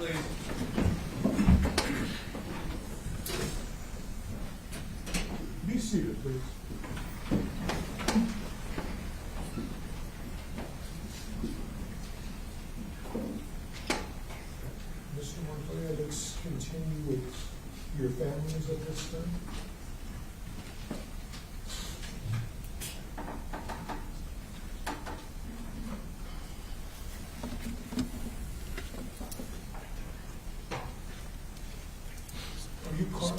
please. Be seated, please. Mr. Montoya, let's continue with your families at this time. Are you Carla?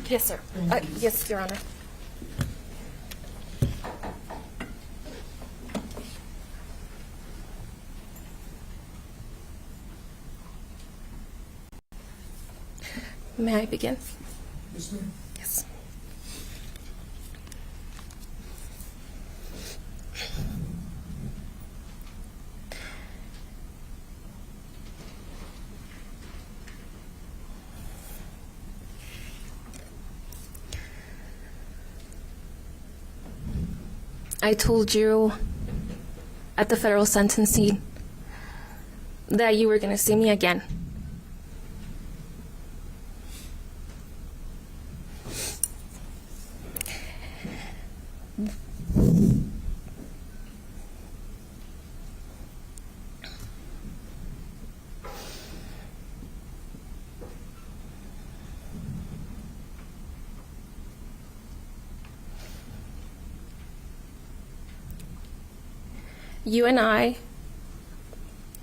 Yes, sir. Thank you. Yes, Your Honor. May I begin? Yes, ma'am. Yes. I told you at the federal sentencing that you were going to see me again. You and I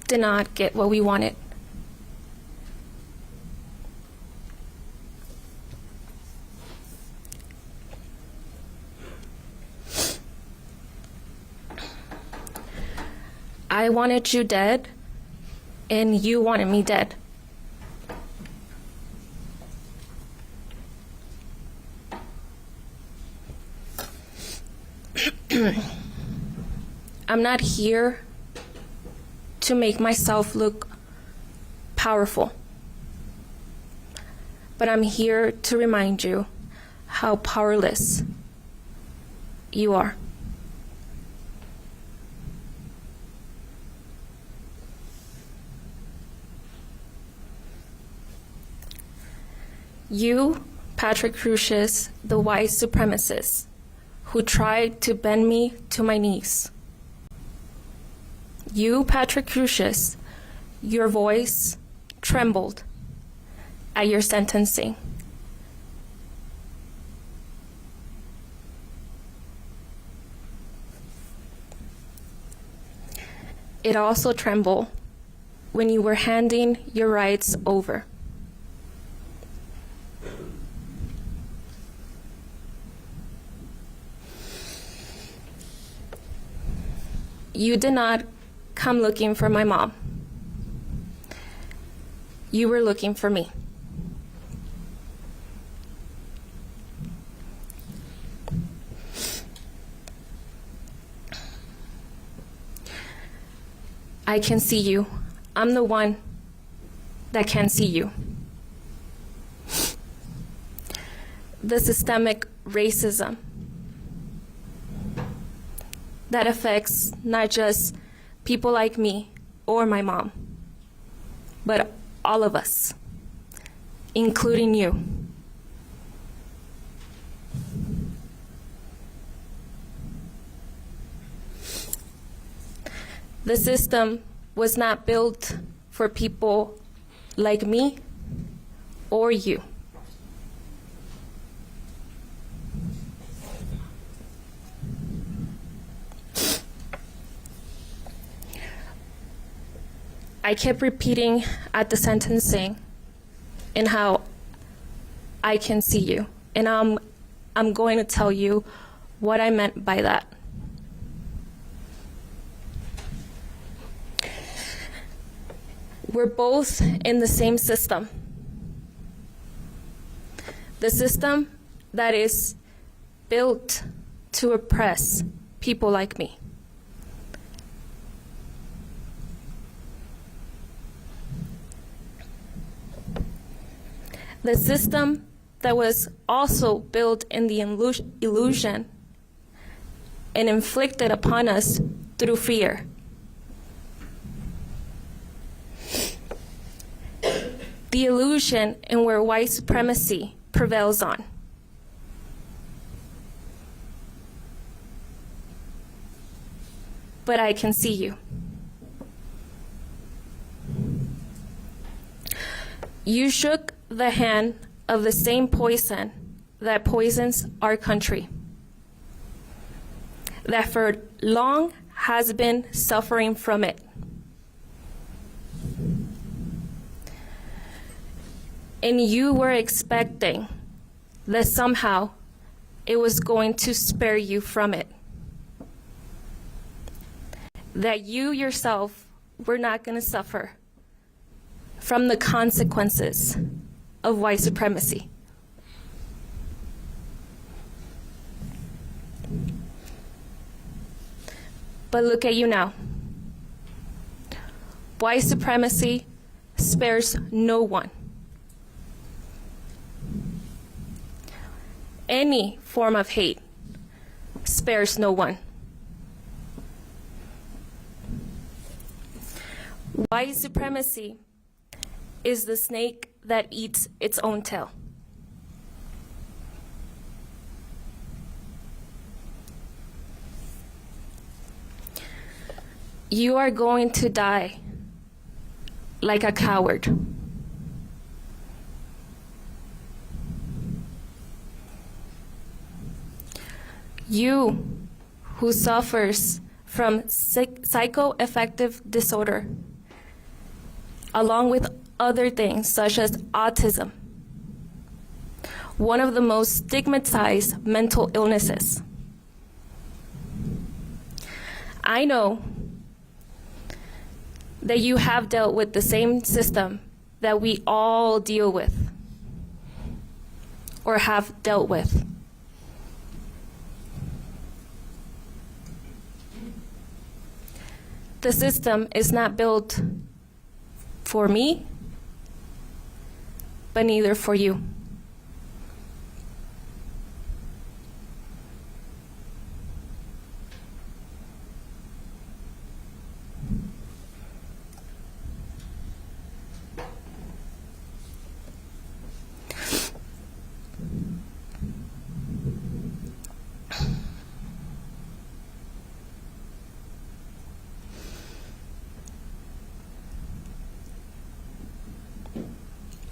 did not get what we wanted. I wanted you dead, and you wanted me dead. I'm not here to make myself look powerful, but I'm here to remind you how powerless you are. You, Patrick Crucius, the white supremacist, who tried to bend me to my knees. You, Patrick Crucius, your voice trembled at your sentencing. It also trembled when you were handing your rights over. You did not come looking for my mom. You were looking for me. I can see you. I'm the one that can see you. The systemic racism that affects not just people like me or my mom, but all of us, including you. The system was not built for people like me or you. I kept repeating at the sentencing and how I can see you. And I'm going to tell you what I meant by that. We're both in the same system. The system that is built to oppress people like me. The system that was also built in the illusion and inflicted upon us through fear. the illusion in where white supremacy prevails on. But I can see you. You shook the hand of the same poison that poisons our country, that for long has been suffering from it. And you were expecting that somehow it was going to spare you from it. That you yourself were not going to suffer from the consequences of white supremacy. But look at you now. White supremacy spares no one. Any form of hate spares no one. White supremacy is the snake that eats its own tail. You are going to die like a coward. You who suffers from psychoaffective disorder, along with other things such as autism, one of the most stigmatized mental illnesses. I know that you have dealt with the same system that we all deal with or have dealt with. The system is not built for me, but neither for you.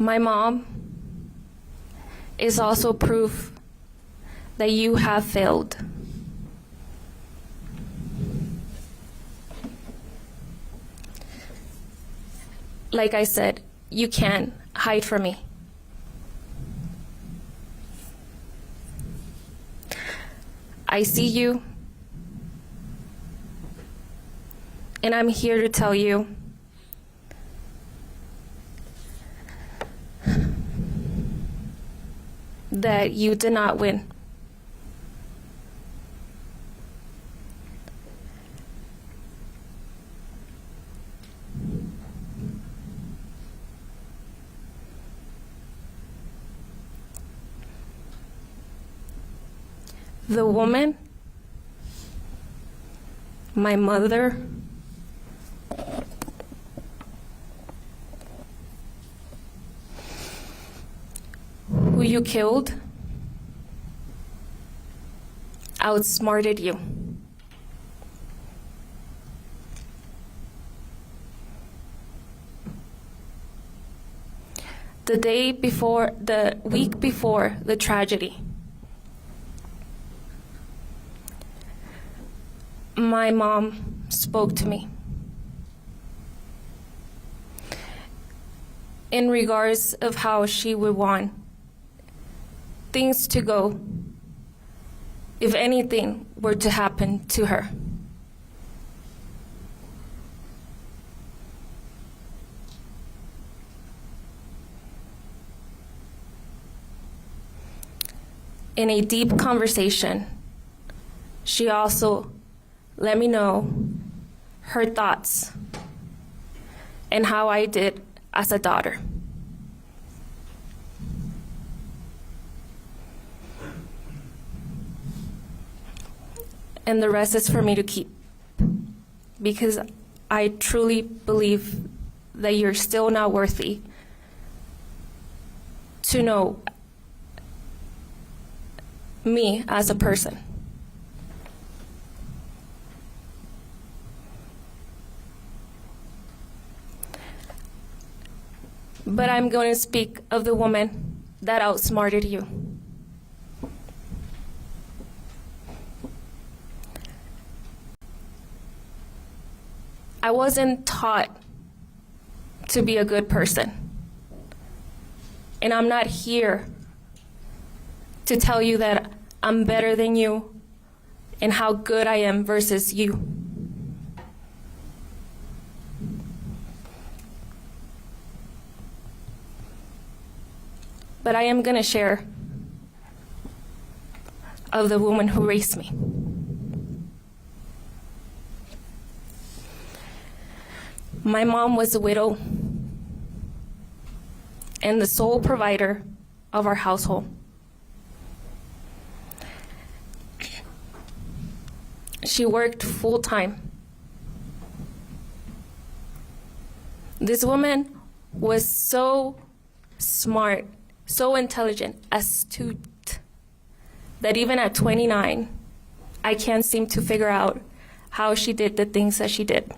My mom is also proof that you have failed. Like I said, you can't hide from me. I see you, and I'm here to tell you that you did not win. The woman, my mother, who you killed, outsmarted you. The week before the tragedy, my mom spoke to me in regards of how she would want things to go if anything were to happen to her. In a deep conversation, she also let me know her thoughts and how I did as a daughter. And the rest is for me to keep, because I truly believe that you're still not worthy to know me as a person. But I'm going to speak of the woman that outsmarted you. I wasn't taught to be a good person. And I'm not here to tell you that I'm better than you and how good I am versus you. But I am going to share of the woman who raised me. My mom was a widow and the sole provider of our household. She worked full-time. This woman was so smart, so intelligent, astute, that even at 29, I can't seem to figure out how she did the things that she did.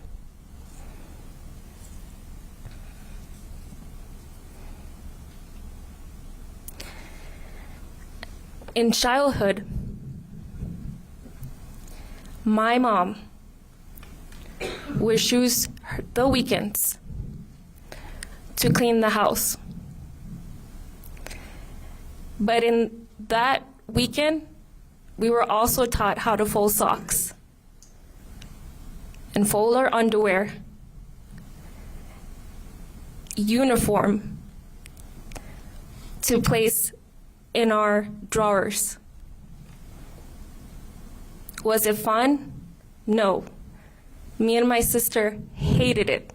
In childhood, my mom would choose the weekends to clean the house. But in that weekend, we were also taught how to fold socks and fold our underwear, uniform to place in our drawers. Was it fun? No. Me and my sister hated it.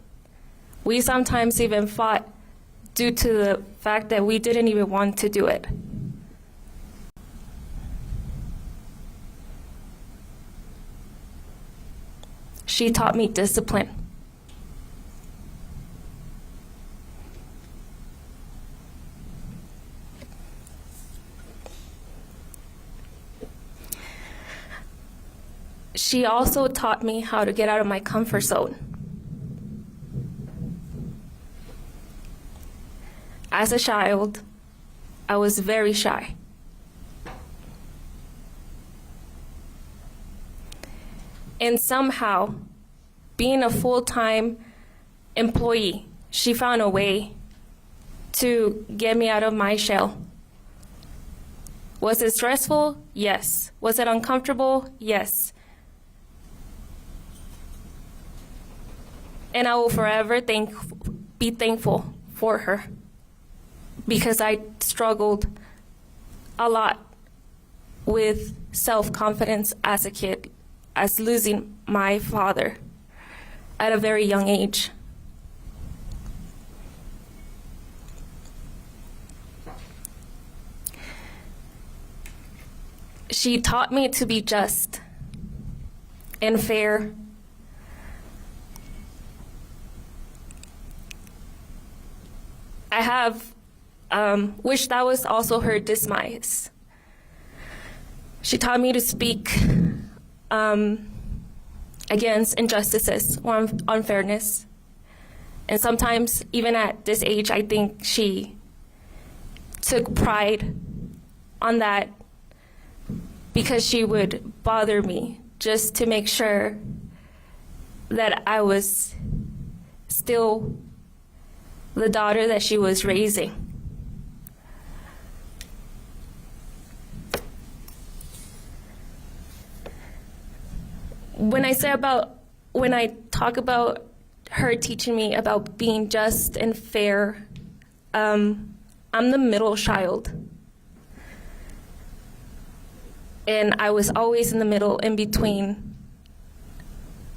We sometimes even fought due to the fact that we didn't even want to do it. She taught me discipline. She also taught me how to get out of my comfort zone. As a child, I was very shy. And somehow, being a full-time employee, she found a way to get me out of my shell. Was it stressful? Yes. Was it uncomfortable? Yes. And I will forever be thankful for her, because I struggled a lot with self-confidence as a kid, as losing my father at a very young age. She taught me to be just and fair. I have wished that was also her demise. She taught me to speak against injustices or unfairness. And sometimes, even at this age, I think she took pride on that, because she would bother me just to make sure that I was still the daughter that she was raising. When I talk about her teaching me about being just and fair, I'm the middle child. And I was always in the middle, in between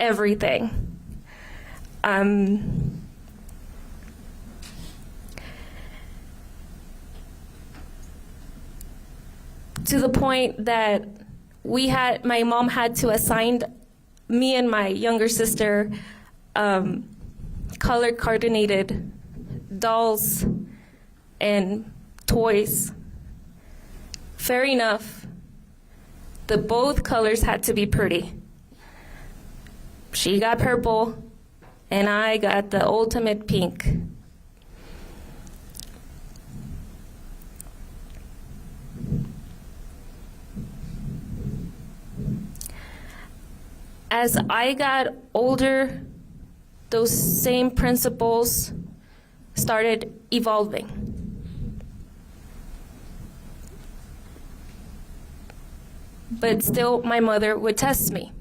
everything. To the point that my mom had to assign me and my younger sister color coordinated dolls and toys. Fair enough, the both colors had to be pretty. She got purple, and I got the ultimate pink. As I got older, those same principles started evolving. But still, my mother would test me.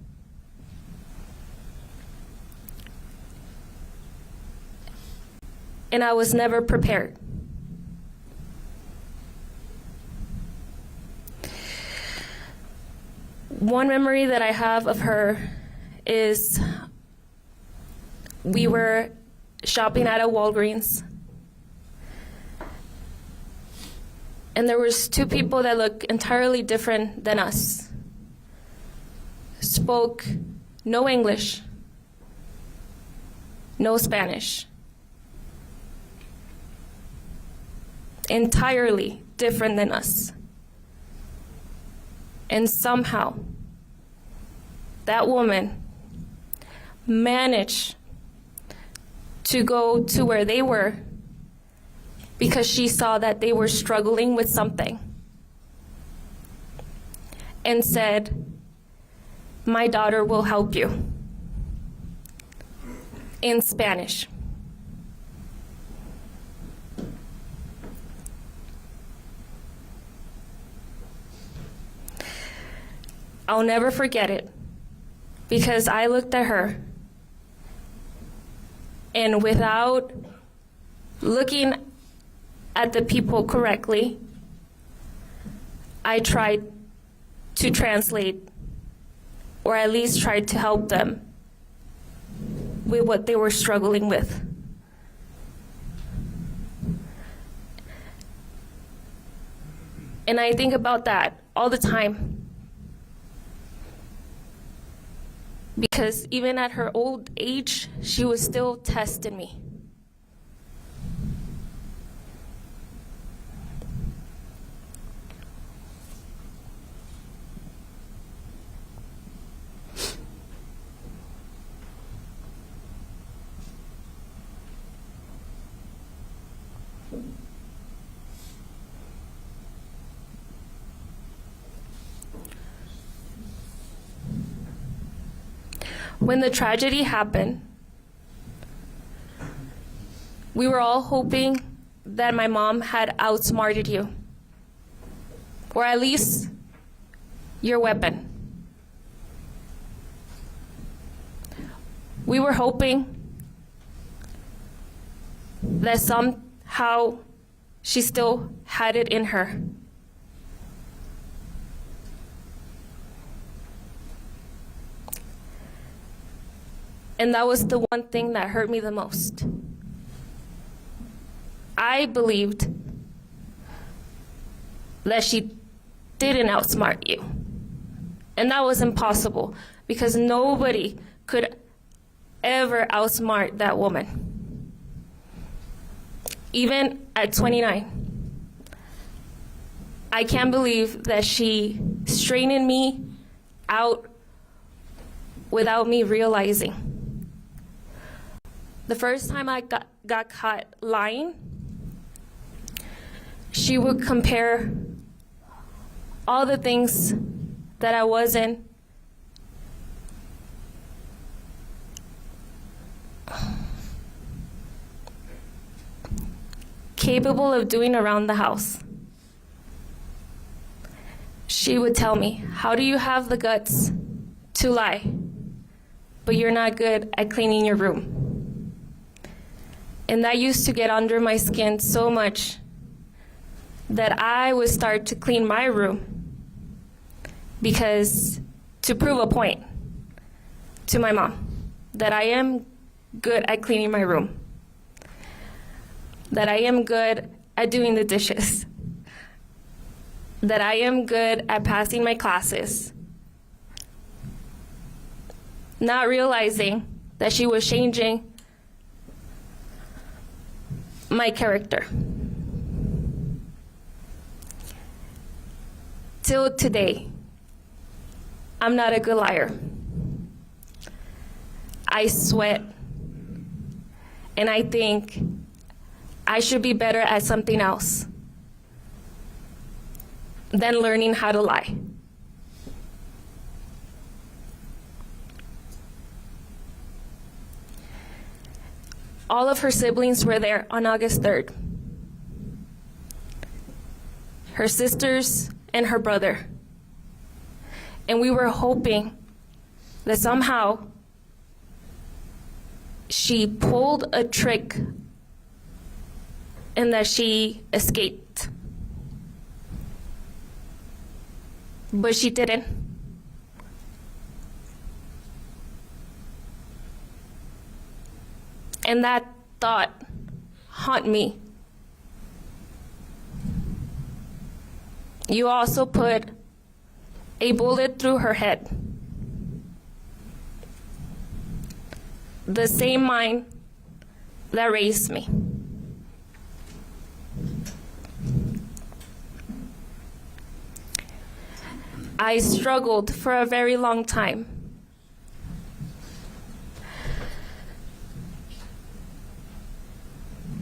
And I was never prepared. One memory that I have of her is we were shopping at a Walgreens, and there was two people that looked entirely different than us, spoke no English, no Spanish, entirely different than us. And somehow, that woman managed to go to where they were because she saw that they were struggling with something and said, "My daughter will help you," in Spanish. I'll never forget it, because I looked at her, and without looking at the people correctly, I tried to translate, or at least tried to help them with what they were struggling with. And I think about that all the time. Because even at her old age, she was still testing me. When the tragedy happened, we were all hoping that my mom had outsmarted you, or at least your weapon. We were hoping that somehow she still had it in her. And that was the one thing that hurt me the most. I believed that she didn't outsmart you. And that was impossible, because nobody could ever outsmart that woman. Even at 29. I can't believe that she straightened me out without me realizing. The first time I got caught lying, she would compare all the things that I wasn't capable of doing around the house. She would tell me, "How do you have the guts to lie, but you're not good at cleaning your room?" And that used to get under my skin so much that I would start to clean my room, because to prove a point to my mom that I am good at cleaning my room, that I am good at doing the dishes, that I am good at passing my classes, not realizing that she was changing my character. Till today, I'm not a good liar. I sweat, and I think I should be better at something else than learning how to lie. All of her siblings were there on August 3rd. Her sisters and her brother. And we were hoping that somehow she pulled a trick and that she escaped. But she didn't. And that thought haunted me. You also put a bullet through her head. The same mind that raised me. I struggled for a very long time.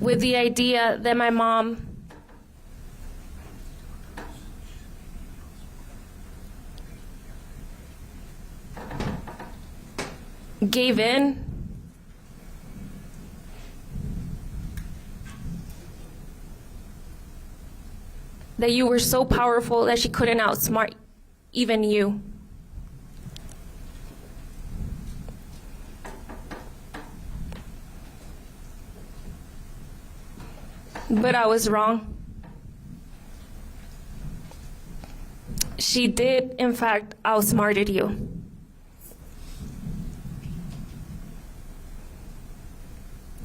With the idea that my mom gave in, that you were so powerful that she couldn't outsmart even you. But I was wrong. She did, in fact, outsmarted you.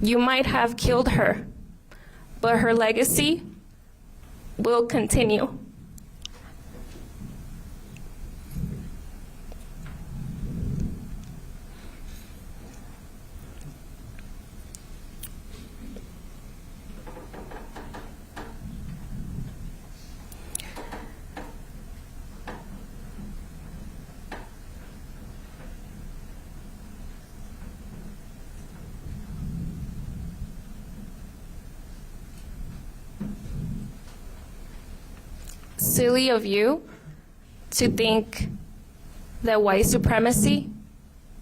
You might have killed her, but her legacy will continue. Silly of you to think that white supremacy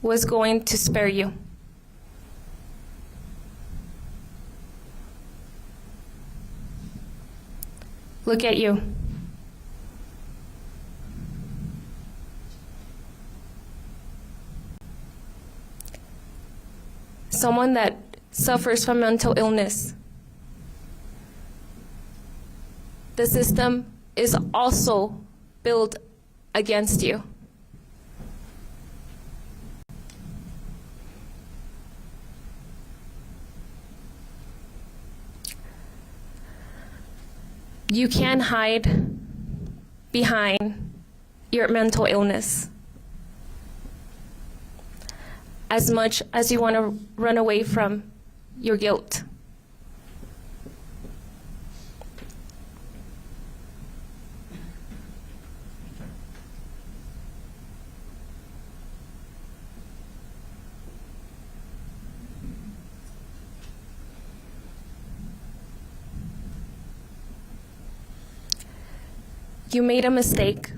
was going to spare you. Look at you. Someone that suffers from mental illness. The system is also built against you. You can't hide behind your mental illness as much as you want to run away from your guilt. You made a mistake.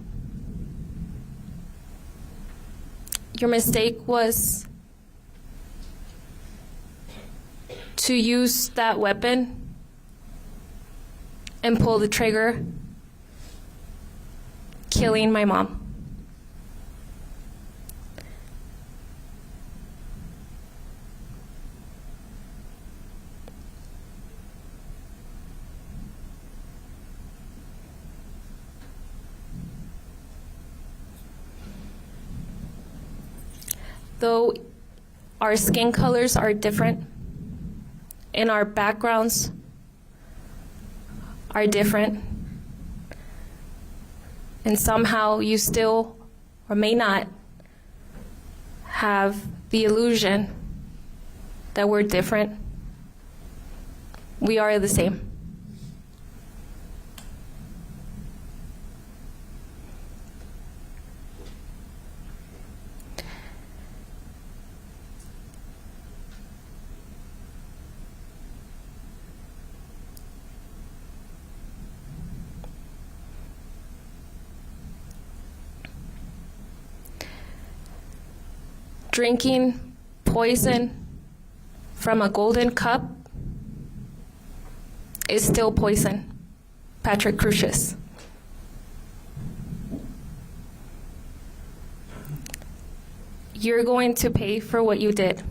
Your mistake was to use that weapon and pull the trigger, killing my mom. Though our skin colors are different and our backgrounds are different, and somehow you still or may not have the illusion that we're different, we are the same. Drinking poison from a golden cup is still poison. Patrick Crucius. You're going to pay for what you did.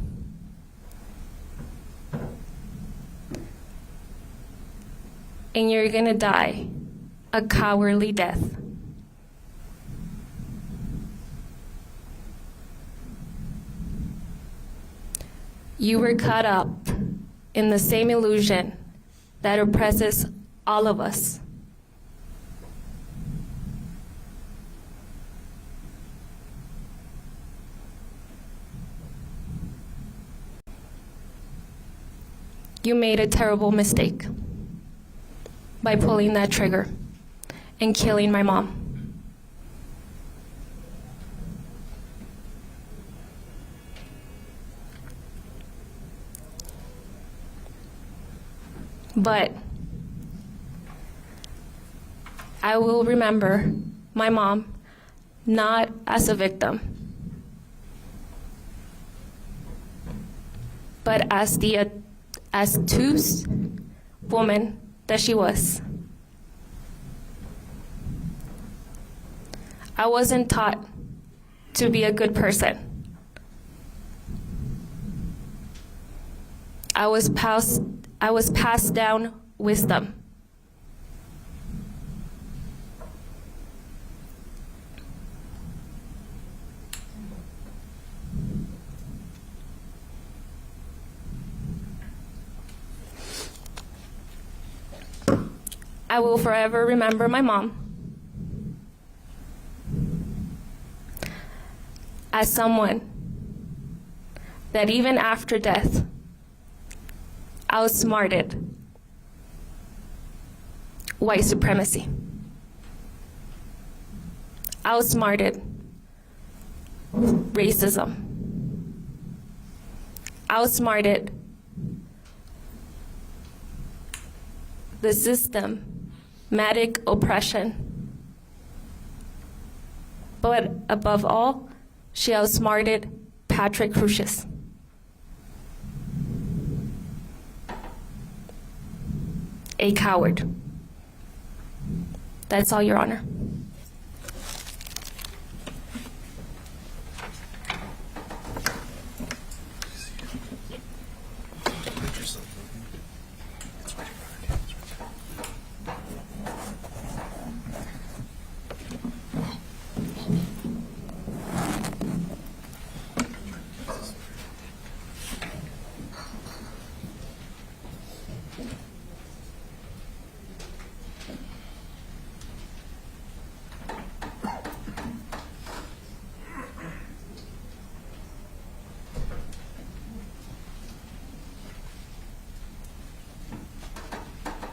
And you're going to die a cowardly death. You were caught up in the same illusion that oppresses all of us. You made a terrible mistake by pulling that trigger and killing my mom. But I will remember my mom not as a victim, but as the astute woman that she was. I wasn't taught to be a good person. I was passed down wisdom. I will forever remember my mom as someone that even after death outsmarted white supremacy, outsmarted racism, outsmarted the systematic oppression. But above all, she outsmarted Patrick Crucius. A coward. That's all, Your Honor.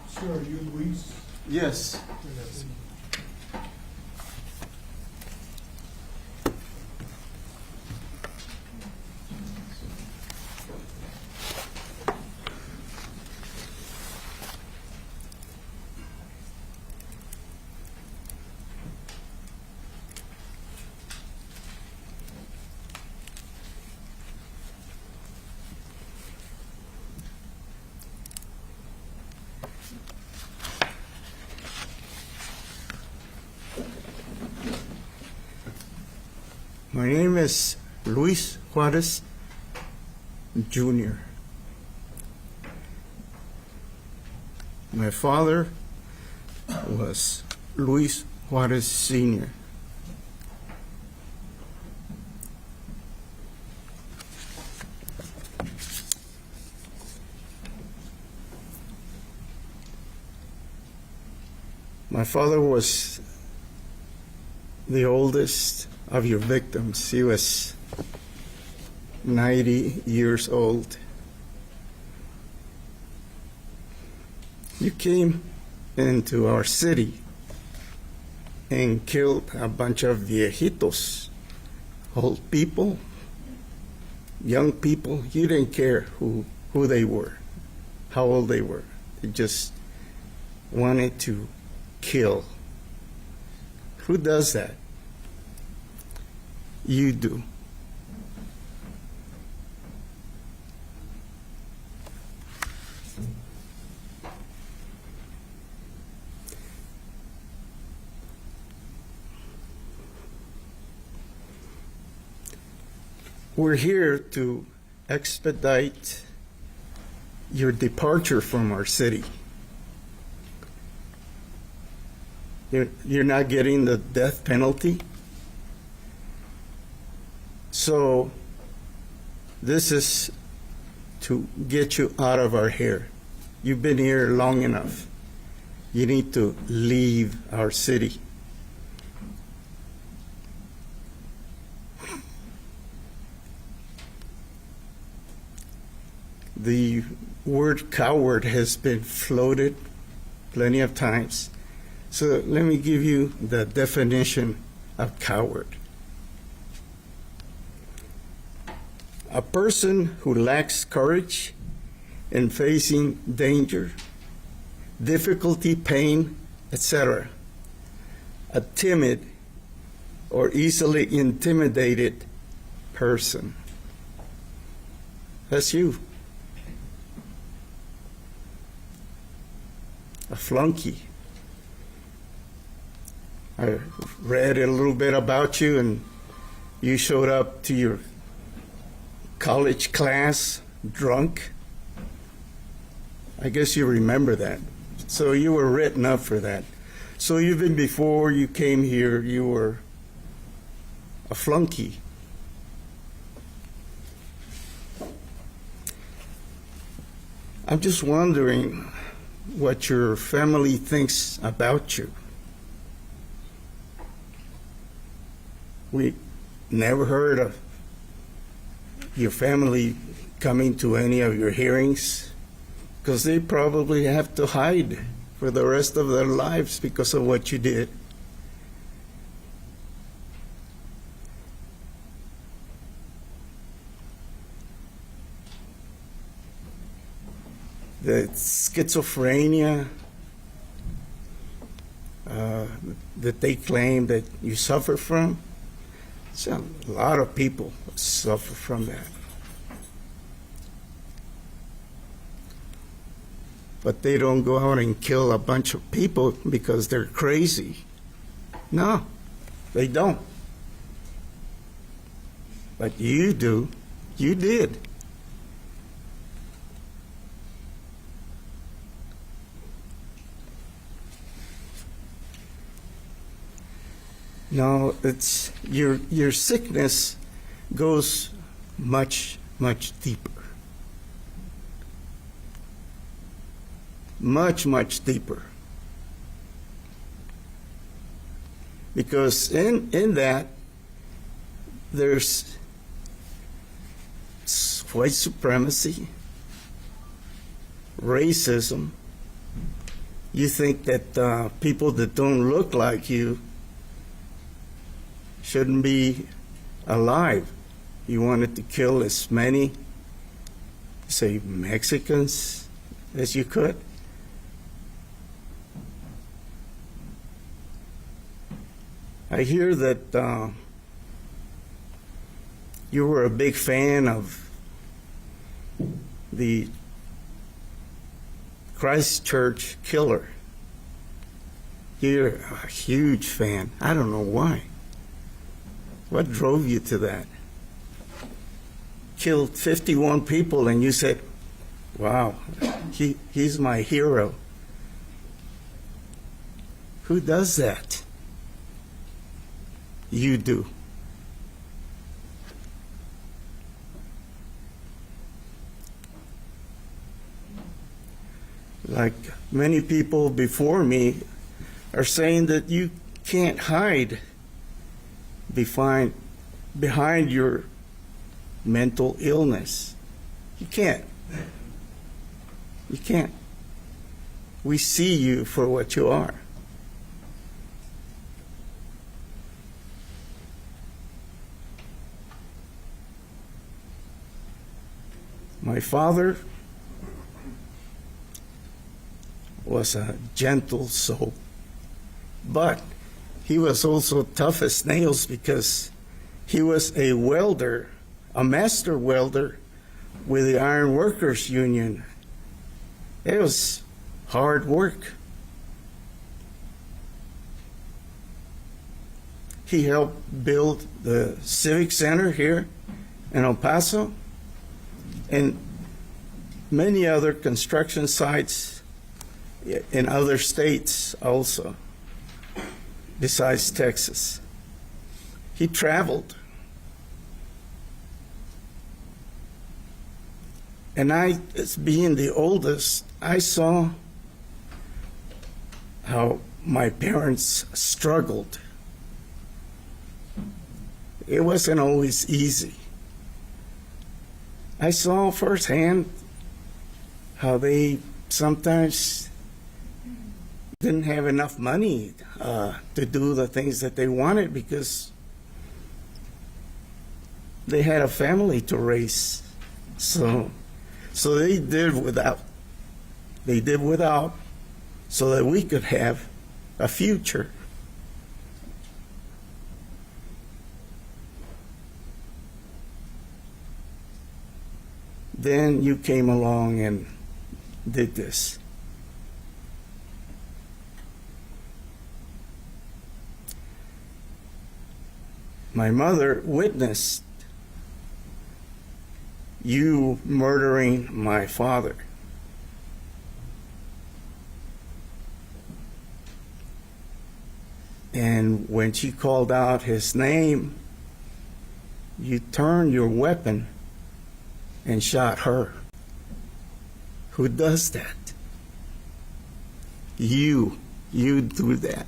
Sir, are you Luis? Yes. My name is Luis Juarez Jr. My father was Luis Juarez Sr. My father was the oldest of your victims. He was 90 years old. You came into our city and killed a bunch of viejitos, old people, young people. You didn't care who they were, how old they were. You just wanted to kill. Who does that? You do. we're here to expedite your departure from our city. You're not getting the death penalty. So this is to get you out of our hair. You've been here long enough. You need to leave our city. The word coward has been floated plenty of times. So let me give you the definition of coward. A person who lacks courage in facing danger, difficulty, pain, etc. A timid or easily intimidated person. That's you. A flunky. I read a little bit about you, and you showed up to your college class drunk. I guess you remember that. So you were written up for that. So even before you came here, you were a flunky. I'm just wondering what your family thinks about you. We never heard of your family coming to any of your hearings, because they probably have to hide for the rest of their lives because of what you did. The schizophrenia that they claim that you suffer from, so a lot of people suffer from that. But they don't go out and kill a bunch of people because they're crazy. No, they don't. But you do. You did. No, it's your sickness goes much, much deeper. Much, much deeper. Because in that, there's white supremacy, racism. You think that people that don't look like you shouldn't be alive. You wanted to kill as many, say, Mexicans as you could. I hear that you were a big fan of the Christchurch killer. You're a huge fan. I don't know why. What drove you to that? Killed 51 people and you said, wow, he's my hero. Who does that? You do. Like many people before me are saying that you can't hide behind your mental illness. You can't. You can't. We see you for what you are. My father was a gentle soul, but he was also tough as nails because he was a welder, a master welder with the Iron Workers Union. It was hard work. He helped build the Civic Center here in El Paso, and many other construction sites in other states also, besides Texas. He traveled. And I, as being the oldest, I saw how my parents struggled. It wasn't always easy. I saw firsthand how they sometimes didn't have enough money to do the things that they wanted because they had a family to raise. So they did without. They did without so that we could have a future. Then you came along and did this. My mother witnessed you murdering my father. And when she called out his name, you turned your weapon and shot her. Who does that? You do that.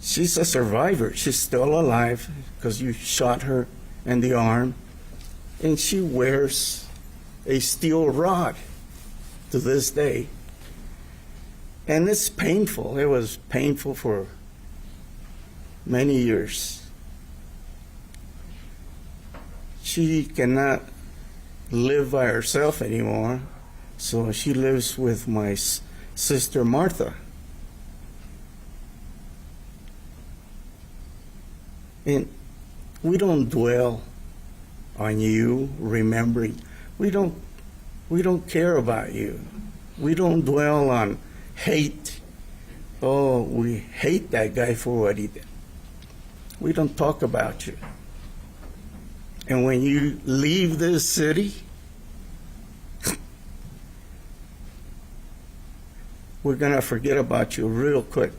She's a survivor. She's still alive because you shot her in the arm, and she wears a steel rod to this day. And it's painful. It was painful for many years. She cannot live by herself anymore, so she lives with my sister Martha. And we don't dwell on you remembering. We don't care about you. We don't dwell on hate. Oh, we hate that guy for what he did. We don't talk about you. And when you leave this city, we're going to forget about you real quick.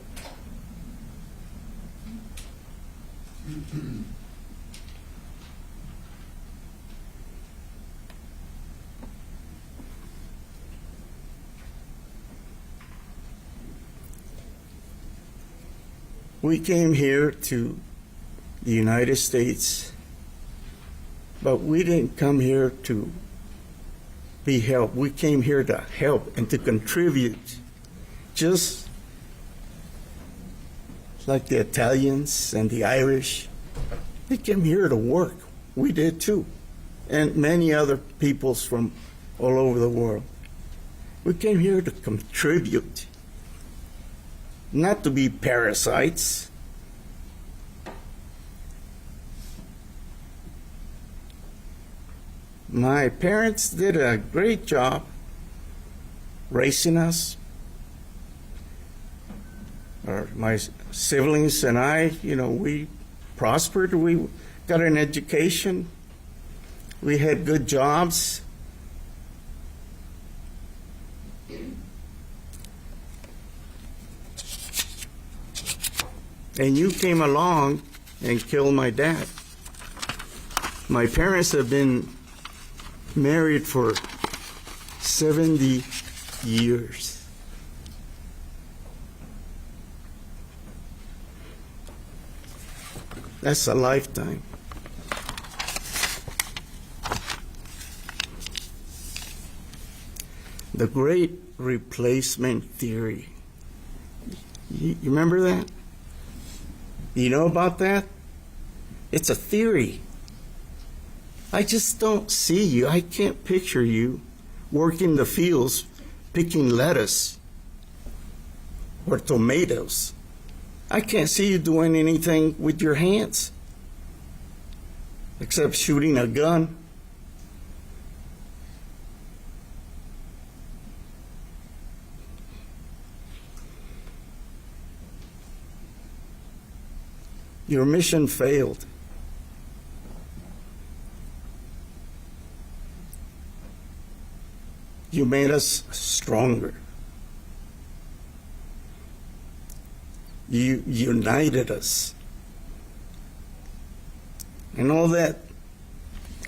We came here to the United States, but we didn't come here to be helped. We came here to help and to contribute, just like the Italians and the Irish. They came here to work. We did too, and many other peoples from all over the world. We came here to contribute, not to be parasites. My parents did a great job raising us. My siblings and I, we prospered. We got an education. We had good jobs. And you came along and killed my dad. My parents have been married for 70 years. That's a lifetime. The great replacement theory. You remember that? You know about that? It's a theory. I just don't see you. I can't picture you working the fields picking lettuce or tomatoes. I can't see you doing anything with your hands except shooting a gun. Your mission failed. You made us stronger. You united us. And all that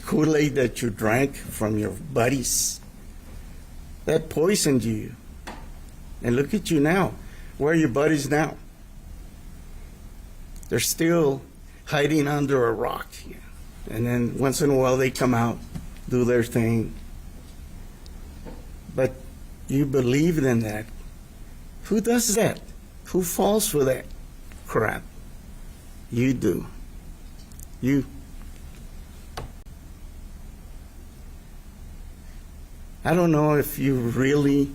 Kool-Aid that you drank from your buddies, that poisoned you. And look at you now. Where are your buddies now? They're still hiding under a rock. And then once in a while they come out, do their thing. But you believed in that. Who does that? Who falls for that crap? You do. You. I don't know if you really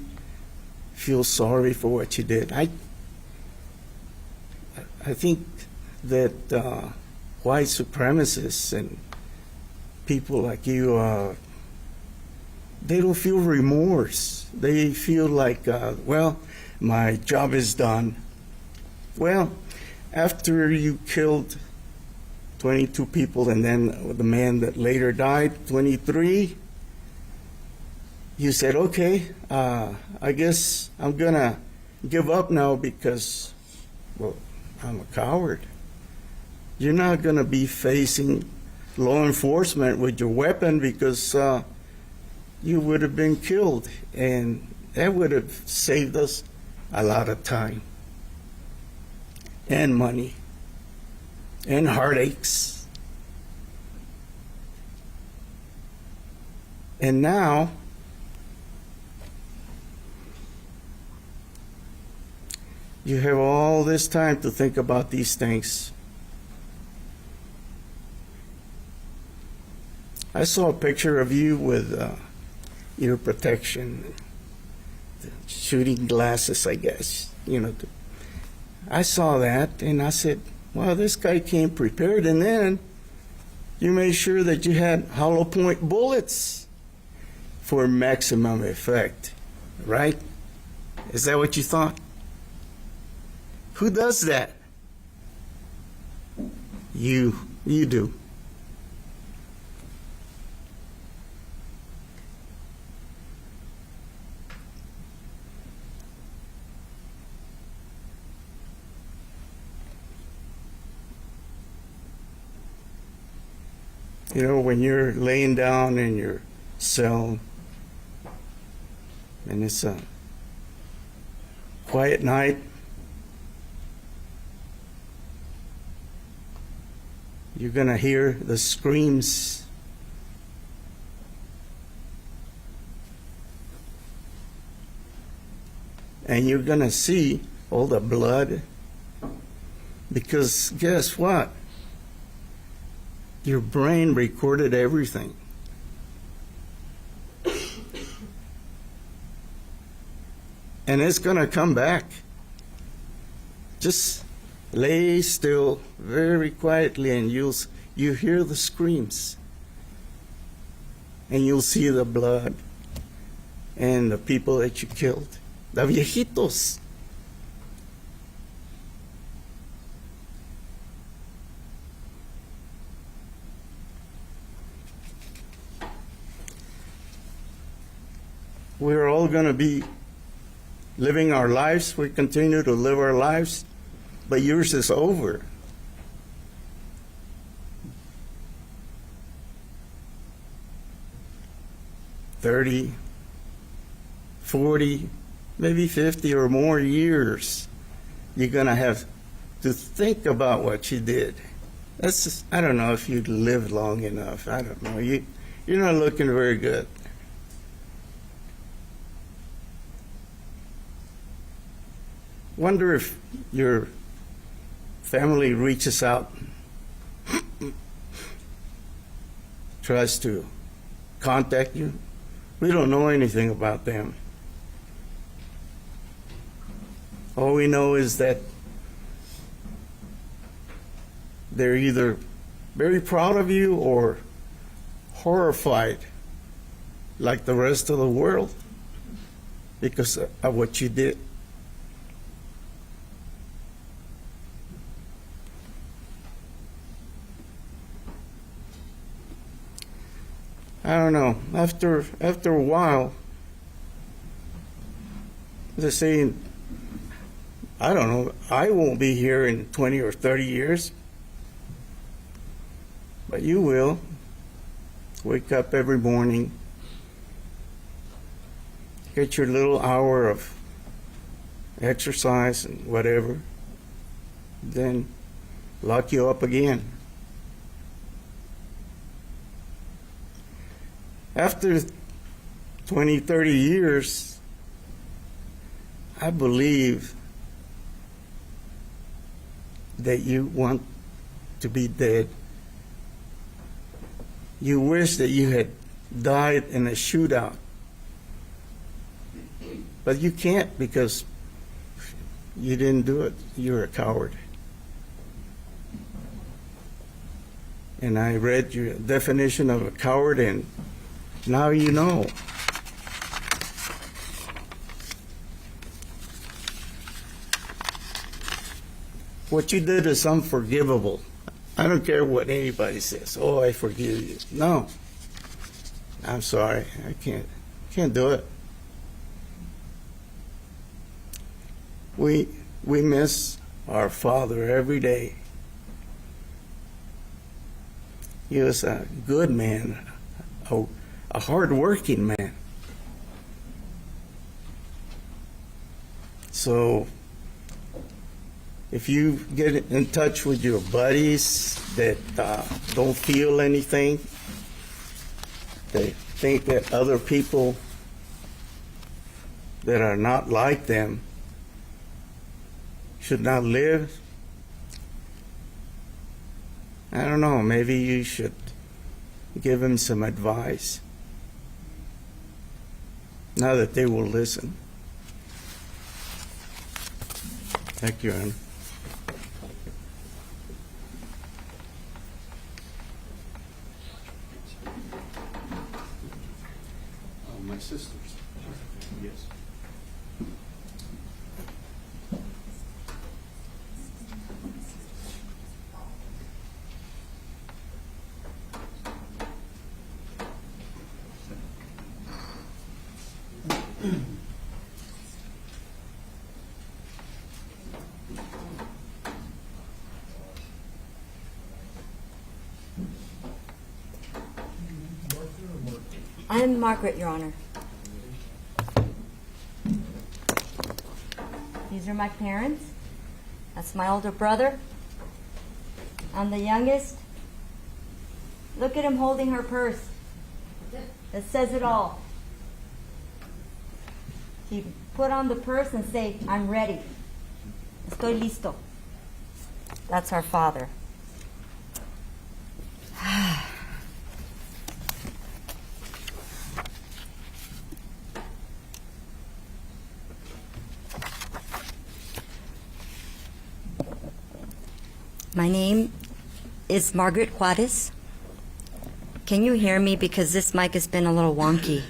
feel sorry for what you did. I think that white supremacists and people like you, they don't feel remorse. They feel like, well, my job is done. Well, after you killed 22 people and then the man that later died, 23, you said, okay, I guess I'm going to give up now because, well, I'm a coward. You're not going to be facing law enforcement with your weapon because you would have been killed, and that would have saved us a lot of time and money and heartaches. And now you have all this time to think about these things. I saw a picture of you with ear protection, shooting glasses, I guess. I saw that and I said, wow, this guy came prepared. And then you made sure that you had hollow point bullets for maximum effect, right? Is that what you thought? Who does that? You do. When you're laying down in your cell and it's a quiet night, you're going to hear the screams. And you're going to see all the blood. Because guess what? Your brain recorded everything. And it's going to come back. Just lay still very quietly and you hear the screams. And you'll see the blood and the people that you killed. The viejitos. We're all going to be living our lives. We continue to live our lives, but yours is over. $30, $40, maybe 50 or more years, you're going to have to think about what you did. That's just, I don't know if you lived long enough. I don't know. You're not looking very good. Wonder if your family reaches out, tries to contact you. We don't know anything about them. All we know is that they're either very proud of you or horrified like the rest of the world because of what you did. I don't know, after a while, they're saying, I don't know, I won't be here in 20 or 30 years, but you will. Wake up every morning, get your little hour of exercise and whatever, then lock you up again. After 20, 30 years, I believe that you want to be dead. You wish that you had died in a shootout. But you can't because you didn't do it. You're a coward. And I read your definition of a coward, and now you know. What you did is unforgivable. I don't care what anybody says. Oh, I forgive you. No. I'm sorry. I can't do it. We miss our father every day. He was a good man, a hard-working man. So if you get in touch with your buddies that don't feel anything, they think that other people that are not like them should not live, I don't know, maybe you should give them some advice. Now that they will listen. Thank you, Anna. My sisters. Yes. I'm Margaret, Your Honor. These are my parents. That's my older brother. I'm the youngest. Look at him holding her purse. That says it all. He put on the purse and say, I'm ready. Estoy listo. That's our father. My name is Margaret Juarez. Can you hear me? Because this mic has been a little wonky.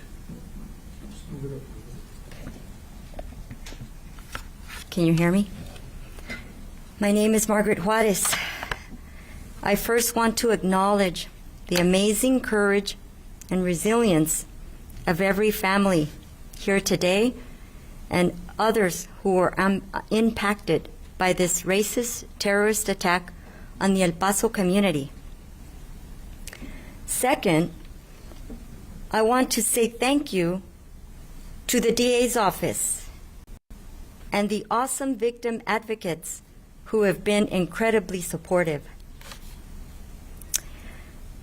Just move it up. Can you hear me? My name is Margaret Juarez. I first want to acknowledge the amazing courage and resilience of every family here today and others who were impacted by this racist terrorist attack on the El Paso community. Second, I want to say thank you to the DA's office and the awesome victim advocates who have been incredibly supportive.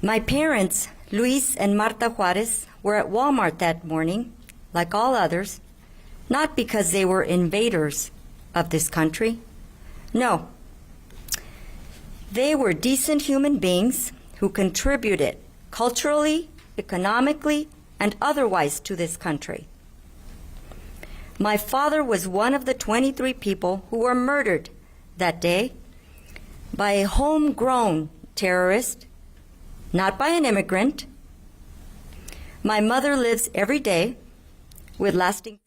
My parents, Luis and Marta Juarez, were at Walmart that morning, like all others, not because they were invaders of this country. No. They were decent human beings who contributed culturally, economically, and otherwise to this country. My father was one of the 23 people who were murdered that day by a homegrown terrorist, not by an immigrant. My mother lives every day with lasting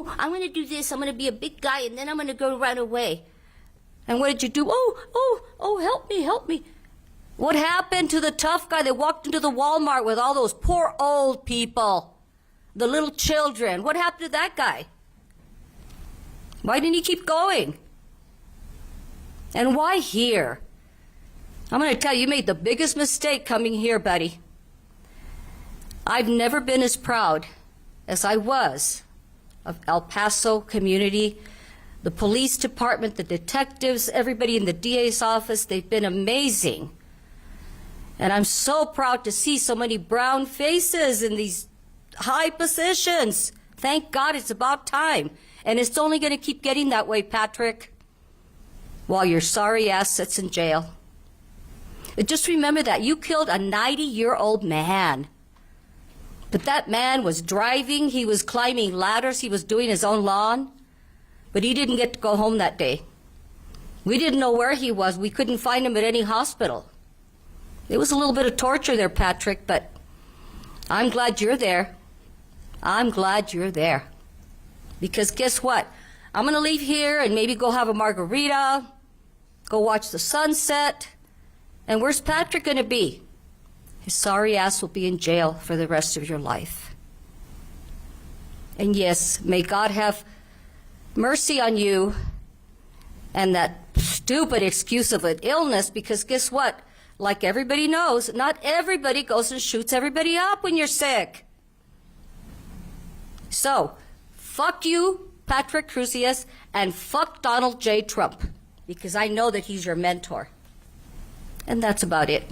oh, I'm going to do this. I'm going to be a big guy, and then I'm going to go run away. And what did you do? Oh, help me, help me. What happened to the tough guy that walked into the Walmart with all those poor old people, the little children? What happened to that guy? Why didn't he keep going? And why here? I'm going to tell you, you made the biggest mistake coming here, buddy. I've never been as proud as I was of El Paso community, the police department, the detectives, everybody in the DA's office. They've been amazing. And I'm so proud to see so many brown faces in these high positions. Thank God, it's about time. And it's only going to keep getting that way, Patrick, while your sorry ass sits in jail. Just remember that. You killed a 90-year-old man. But that man was driving, he was climbing ladders, he was doing his own lawn. But he didn't get to go home that day. We didn't know where he was. We couldn't find him at any hospital. It was a little bit of torture there, Patrick, but I'm glad you're there. I'm glad you're there. Because guess what? I'm going to leave here and maybe go have a margarita, go watch the sunset. And where's Patrick going to be? His sorry ass will be in jail for the rest of your life. And yes, may God have mercy on you and that stupid excuse of an illness, because guess what? Like everybody knows, not everybody goes and shoots everybody up when you're sick. So, fuck you, Patrick Cruzias, and fuck Donald J. Trump, because I know that he's your mentor. And that's about it.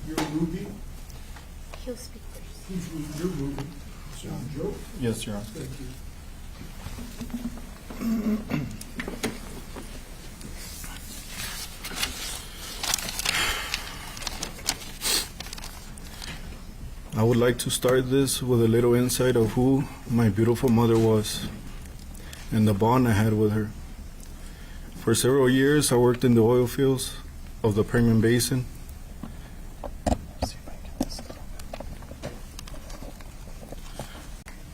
You're Ruby? He'll speak first. Who's Ruby? You're Ruby. Joe? Yes, Your Honor. Thank you. I would like to start this with a little insight of who my beautiful mother was and the bond I had with her. For several years, I worked in the oil fields of the Permian Basin.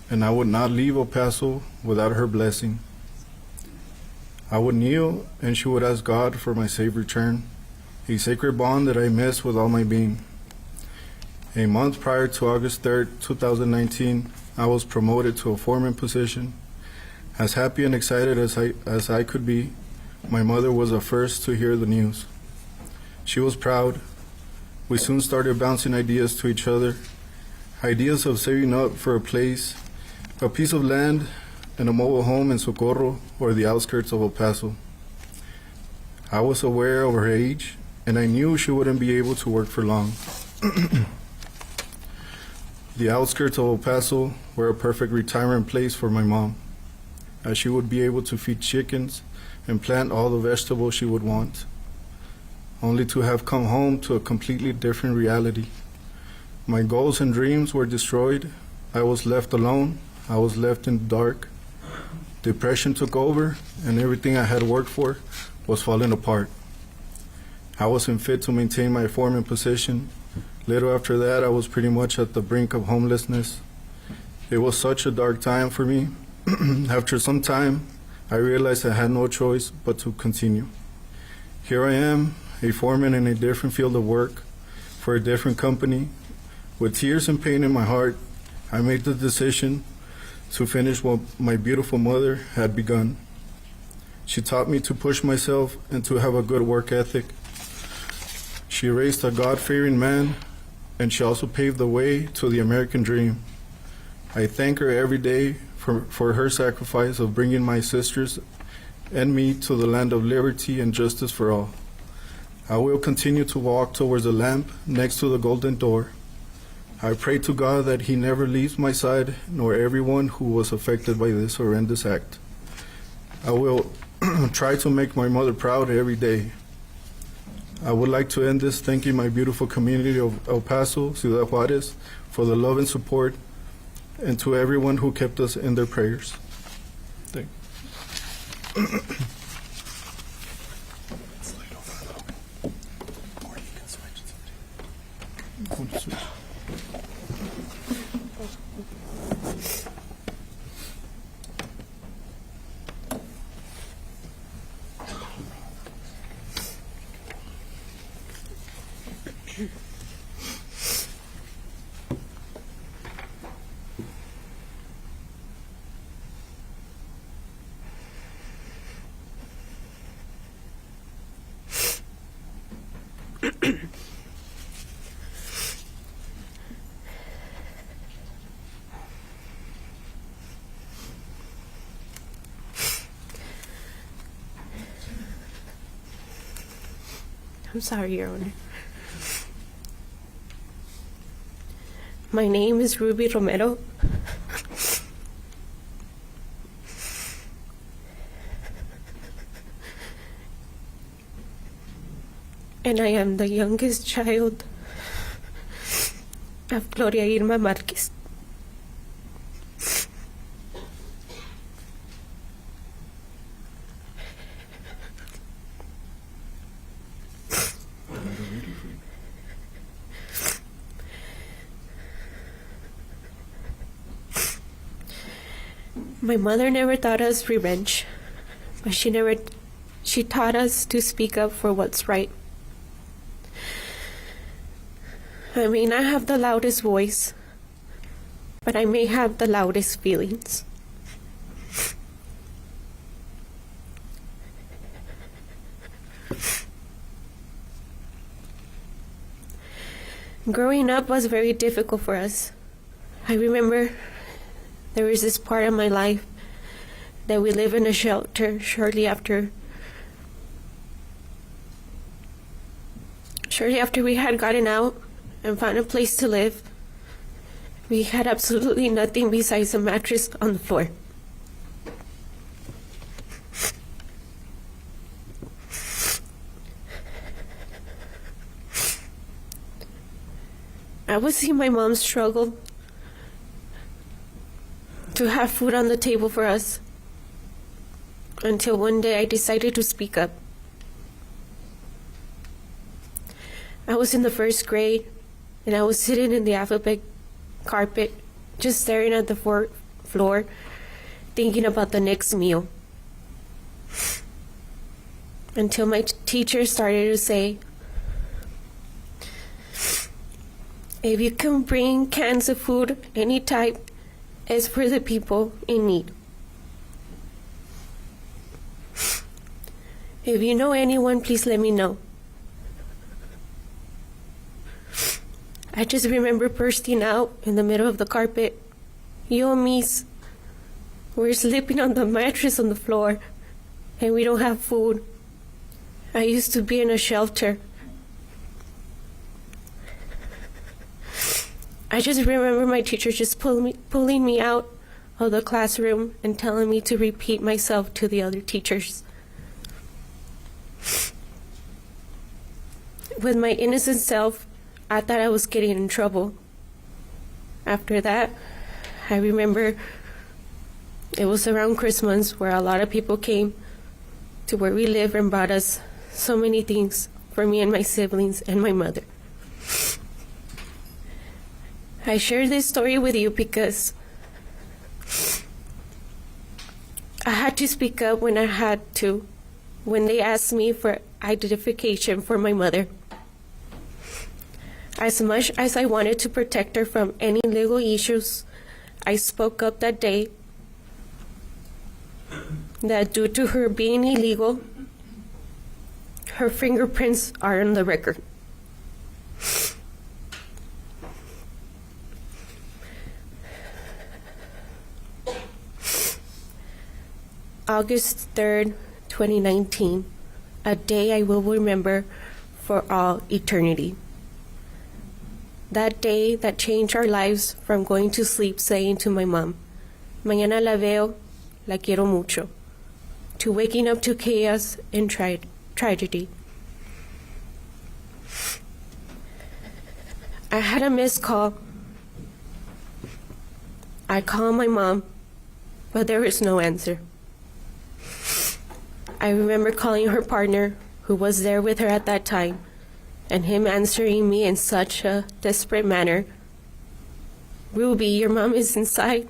And I would not leave El Paso without her blessing. I would kneel and she would ask God for my safe return, a sacred bond that I miss with all my being. A month prior to August 3rd, 2019, I was promoted to a foreman position. As happy and excited as I could be, my mother was the first to hear the news. She was proud. We soon started bouncing ideas to each other, ideas of saving up for a place, a piece of land, and a mobile home in Socorro or the outskirts of El Paso. I was aware of her age, and I knew she wouldn't be able to work for long. The outskirts of El Paso were a perfect retirement place for my mom, as she would be able to feed chickens and plant all the vegetables she would want, only to have come home to a completely different reality. My goals and dreams were destroyed. I was left alone. I was left in the dark. Depression took over, and everything I had worked for was falling apart. I wasn't fit to maintain my foreman position. Little after that, I was pretty much at the brink of homelessness. It was such a dark time for me. After some time, I realized I had no choice but to continue. Here I am, a foreman in a different field of work, for a different company. With tears and pain in my heart, I made the decision to finish what my beautiful mother had begun. She taught me to push myself and to have a good work ethic. She raised a God-fearing man, and she also paved the way to the American dream. I thank her every day for her sacrifice of bringing my sisters and me to the land of liberty and justice for all. I will continue to walk towards the lamp next to the golden door. I pray to God that He never leaves my side, nor everyone who was affected by this horrendous act. I will try to make my mother proud every day. I would like to end this thanking my beautiful community of El Paso, Ciudad Juarez, for the love and support, and to everyone who kept us in their prayers. Thank you. I'm sorry, Your Honor. My name is Ruby Romero. And I am the youngest child of Gloria Irma Marquez. My mother never taught us revenge, but she taught us to speak up for what's right. I may not have the loudest voice, but I may have the loudest feelings. Growing up was very difficult for us. I remember there was this part of my life that we lived in a shelter shortly after we had gotten out and found a place to live. We had absolutely nothing besides a mattress on the floor. I would see my mom struggle to have food on the table for us until one day I decided to speak up. I was in the first grade and I was sitting in the alphabet carpet just staring at the floor thinking about the next meal until my teacher started to say, "If you can bring cans of food any type, it's for the people in need. If you know anyone, please let me know." I just remember bursting out in the middle of the carpet. "Yo, miss, we're sleeping on the mattress on the floor, and we don't have food. I used to be in a shelter." I just remember my teacher just pulling me out of the classroom and telling me to repeat myself to the other teachers. With my innocent self, I thought I was getting in trouble. After that, I remember it was around Christmas where a lot of people came to where we live and brought us so many things for me and my siblings and my mother. I share this story with you because I had to speak up when I had to, when they asked me for identification for my mother. As much as I wanted to protect her from any legal issues, I spoke up that day that due to her being illegal, her fingerprints are on the record. August 3rd, 2019, a day I will remember for all eternity. That day that changed our lives from going to sleep saying to my mom, "Mañana la veo, la quiero mucho," to waking up to chaos and tragedy. I had a missed call. I called my mom, but there was no answer. I remember calling her partner, who was there with her at that time, and him answering me in such a desperate manner. "Ruby, your mom is inside.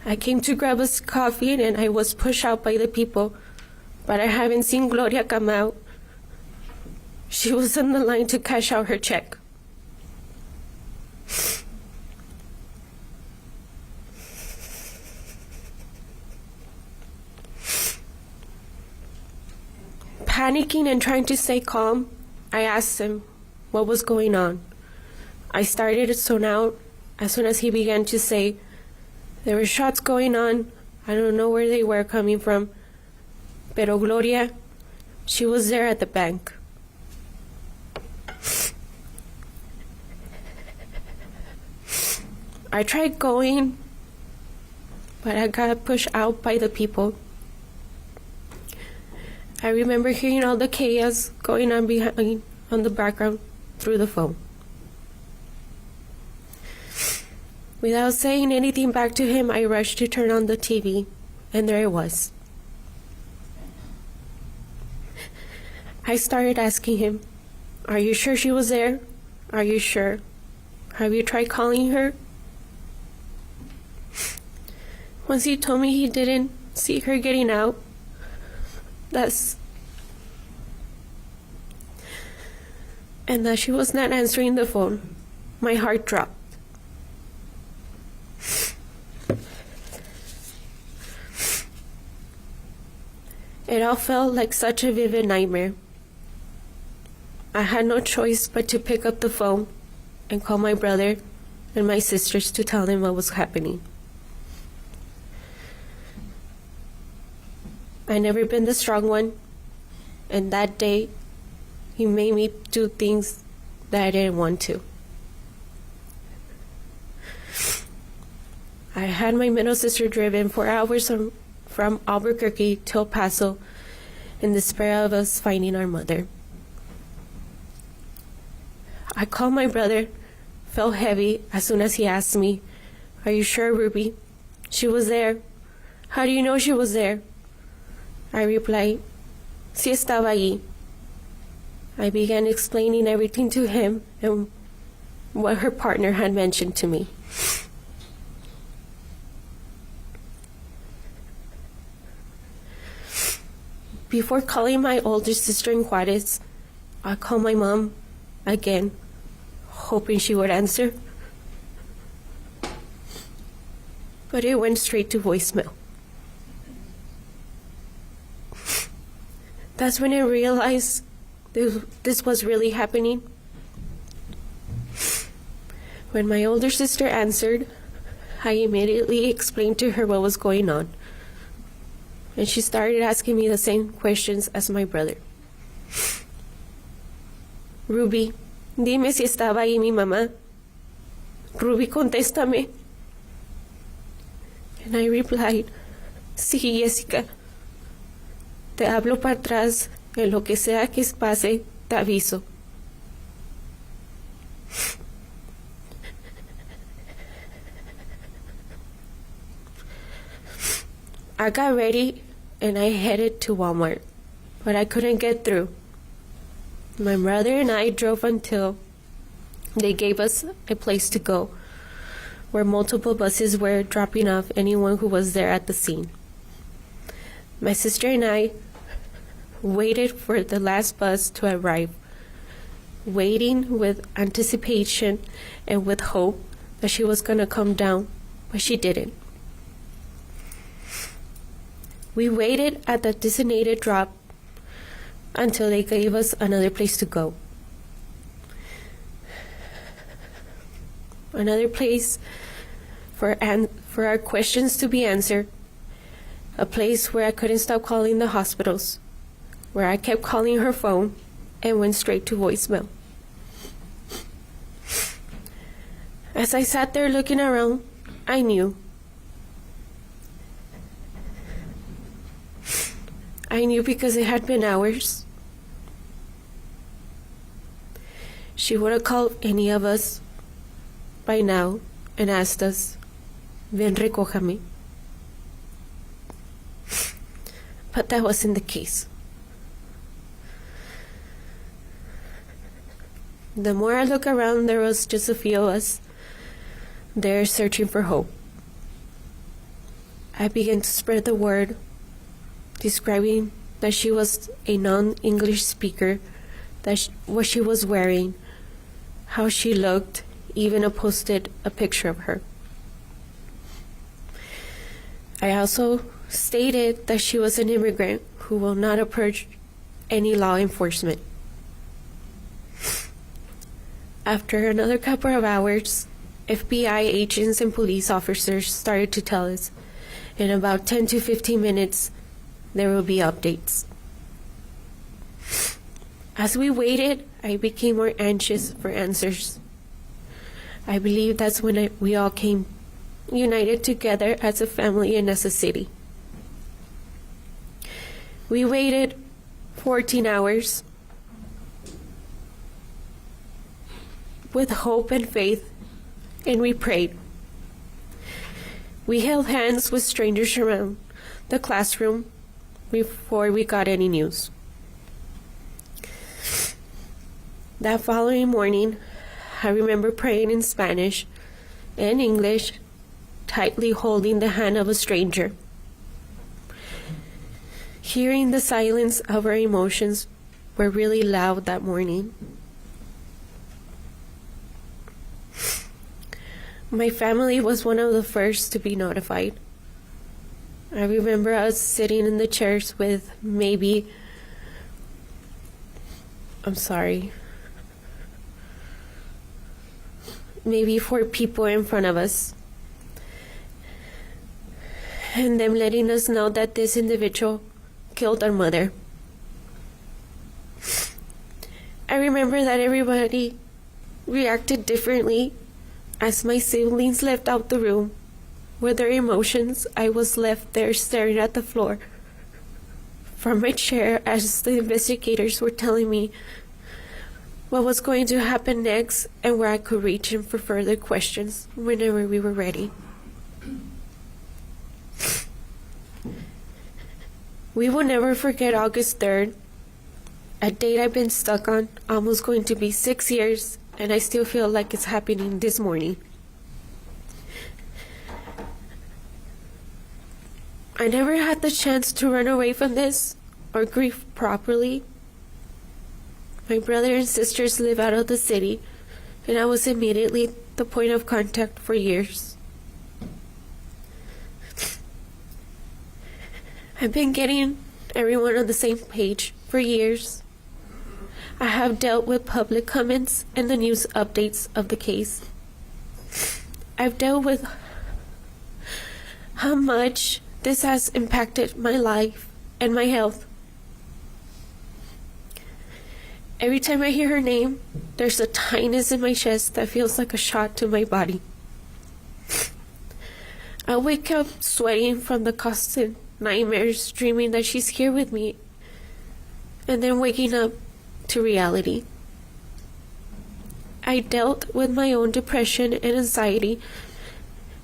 I came to grab us coffee and I was pushed out by the people, but I haven't seen Gloria come out. She was on the line to cash out her check." Panicking and trying to stay calm, I asked him what was going on. I started to zone out as soon as he began to say, "There were shots going on. I don't know where they were coming from. Pero Gloria, she was there at the bank." I tried going, but I got pushed out by the people. I remember hearing all the chaos going on on the background through the phone. Without saying anything back to him, I rushed to turn on the TV, and there it was. I started asking him, "Are you sure she was there? Are you sure? Have you tried calling her?" Once he told me he didn't see her getting out, and that she was not answering the phone, my heart dropped. It all felt like such a vivid nightmare. I had no choice but to pick up the phone and call my brother and my sisters to tell them what was happening. I never been the strong one, and that day he made me do things that I didn't want to. I had my middle sister driven 4 hours from Albuquerque to El Paso in despair of us finding our mother. I called my brother, felt heavy as soon as he asked me, "Are you sure, Ruby? She was there. How do you know she was there?" I replied, "Sí estaba allí." I began explaining everything to him and what her partner had mentioned to me. Before calling my older sister in Juarez, I called my mom again, hoping she would answer. But it went straight to voicemail. That's when I realized this was really happening. When my older sister answered, I immediately explained to her what was going on. And she started asking me the same questions as my brother. "Ruby, dime si estaba ahí mi mamá. Ruby, contéstame." And I replied, "Sí, Jessica. Te hablo para atrás. En lo que sea que pase, te aviso." I got ready and I headed to Walmart, but I couldn't get through. My brother and I drove until they gave us a place to go, where multiple buses were dropping off anyone who was there at the scene. My sister and I waited for the last bus to arrive, waiting with anticipation and with hope that she was going to come down, but she didn't. We waited at the designated drop until they gave us another place to go. Another place for our questions to be answered, a place where I couldn't stop calling the hospitals, where I kept calling her phone and went straight to voicemail. As I sat there looking around, I knew. I knew because it had been hours. She would have called any of us by now and asked us, "Ven, recójame." But that wasn't the case. The more I look around, there was just a few of us there searching for hope. I began to spread the word, describing that she was a non-English speaker, what she was wearing, how she looked, even posted a picture of her. I also stated that she was an immigrant who will not approach any law enforcement. After another couple of hours, FBI agents and police officers started to tell us in about 10 to 15 minutes there will be updates. As we waited, I became more anxious for answers. I believe that's when we all came united together as a family and as a city. We waited 14 hours with hope and faith, and we prayed. We held hands with strangers around the classroom before we got any news. That following morning, I remember praying in Spanish and English, tightly holding the hand of a stranger. Hearing the silence of our emotions were really loud that morning. My family was one of the first to be notified. I remember us sitting in the chairs with maybe 4 people in front of us, and them letting us know that this individual killed our mother. I remember that everybody reacted differently. As my siblings left out the room with their emotions, I was left there staring at the floor from my chair as the investigators were telling me what was going to happen next and where I could reach him for further questions whenever we were ready. We will never forget August 3rd, a date I've been stuck on, almost going to be 6 years, and I still feel like it's happening this morning. I never had the chance to run away from this or grieve properly. My brother and sisters live out of the city, and I was immediately the point of contact for years. I've been getting everyone on the same page for years. I have dealt with public comments and the news updates of the case. I've dealt with how much this has impacted my life and my health. Every time I hear her name, there's a tightness in my chest that feels like a shot to my body. I wake up sweating from the constant nightmares, dreaming that she's here with me, and then waking up to reality. I dealt with my own depression and anxiety,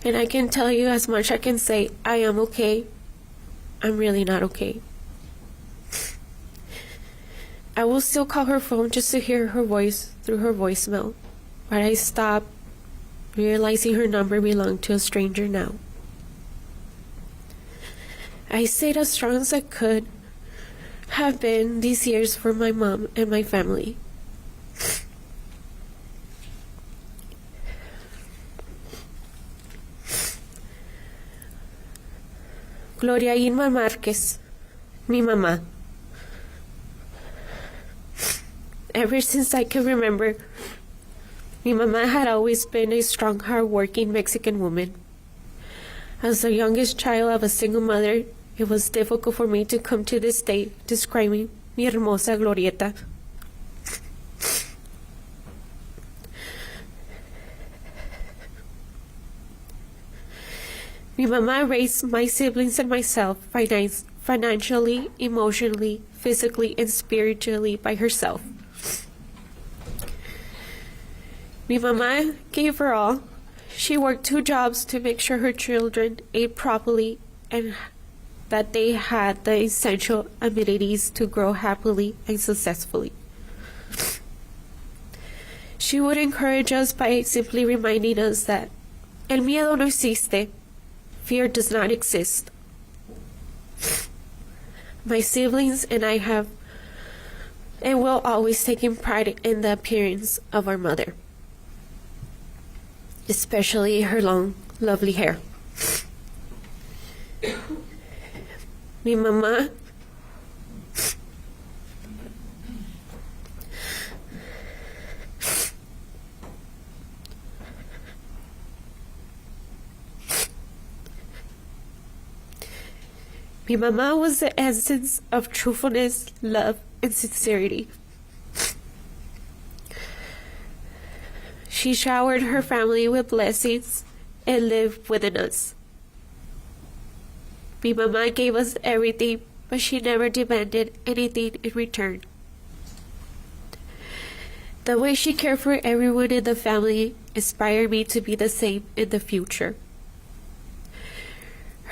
and I can tell you as much I can say, I am okay. I'm really not okay. I will still call her phone just to hear her voice through her voicemail, but I stopped, realizing her number belonged to a stranger now. I stayed as strong as I could have been these years for my mom and my family. Gloria Irma Márquez, mi mamá. Ever since I can remember, mi mamá had always been a strong, hard-working Mexican woman. As the youngest child of a single mother It was difficult for me to come to this day describing mi hermosa Glorieta. Mi mamá raised my siblings and myself financially, emotionally, physically, and spiritually by herself. Mi mamá gave her all. She worked 2 jobs to make sure her children ate properly and that they had the essential amenities to grow happily and successfully. She would encourage us by simply reminding us that el miedo no existe, fear does not exist. My siblings and I have and will always taken pride in the appearance of our mother, especially her long, lovely hair. Mi mamá was the essence of truthfulness, love, and sincerity. She showered her family with blessings and lived within us. Mi mamá gave us everything, but she never demanded anything in return. The way she cared for everyone in the family inspired me to be the same in the future.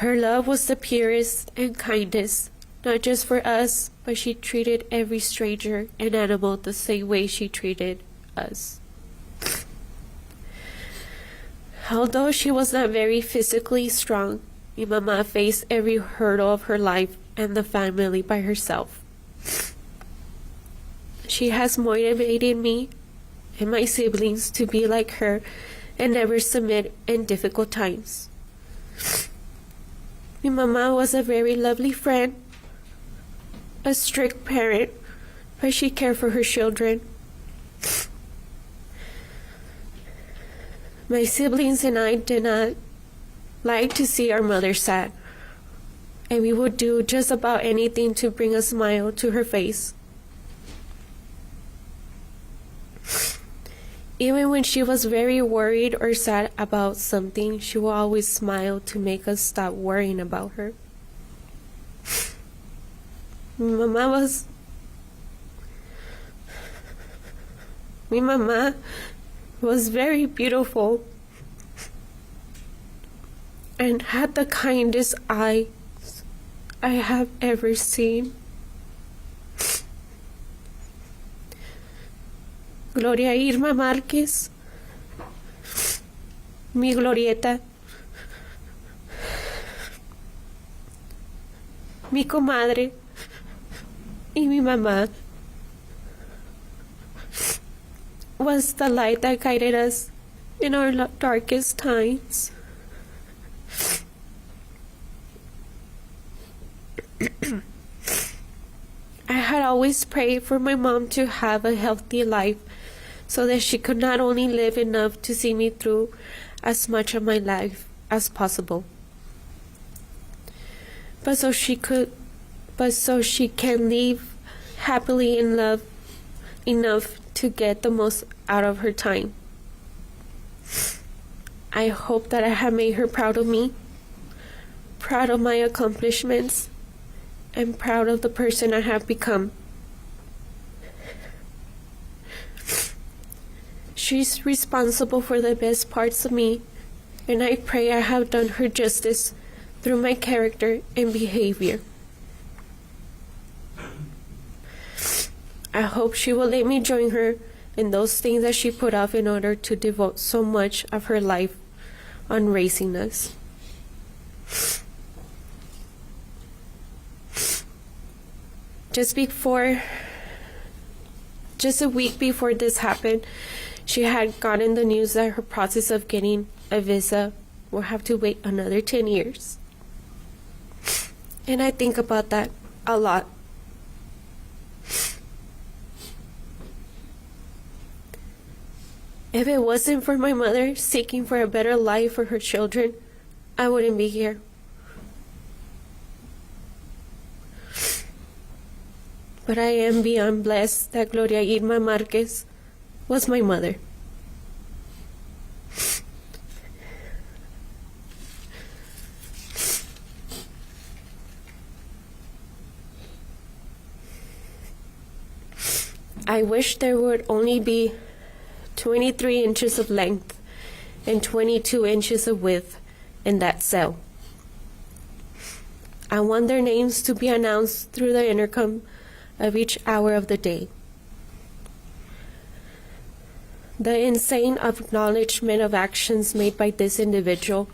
Her love was the purest and kindest, not just for us, but she treated every stranger and animal the same way she treated us. Although she was not very physically strong, mi mamá faced every hurdle of her life and the family by herself. She has motivated me and my siblings to be like her and never submit in difficult times. Mi mamá was a very lovely friend, a strict parent, but she cared for her children. My siblings and I did not like to see our mother sad, and we would do just about anything to bring a smile to her face. Even when she was very worried or sad about something, she would always smile to make us stop worrying about her. Mi mamá was very beautiful and had the kindest eyes I have ever seen. Gloria Irma Márquez, mi Glorieta, mi comadre y mi mamá, was the light that guided us in our darkest times. I had always prayed for my mom to have a healthy life so that she could not only live enough to see me through as much of my life as possible, but so she can live happily in love enough to get the most out of her time. I hope that I have made her proud of me, proud of my accomplishments, and proud of the person I have become. She's responsible for the best parts of me, and I pray I have done her justice through my character and behavior. I hope she will let me join her in those things that she put off in order to devote so much of her life on raising us. Just a week before this happened, she had gotten the news that her process of getting a visa will have to wait another 10 years. And I think about that a lot. If it wasn't for my mother seeking for a better life for her children, I wouldn't be here. But I am beyond blessed that Gloria Irma Marquez was my mother. I wish there would only be 23 inches of length and 22 inches of width in that cell. I want their names to be announced through the intercom of each hour of the day. The insane acknowledgement of actions made by this individual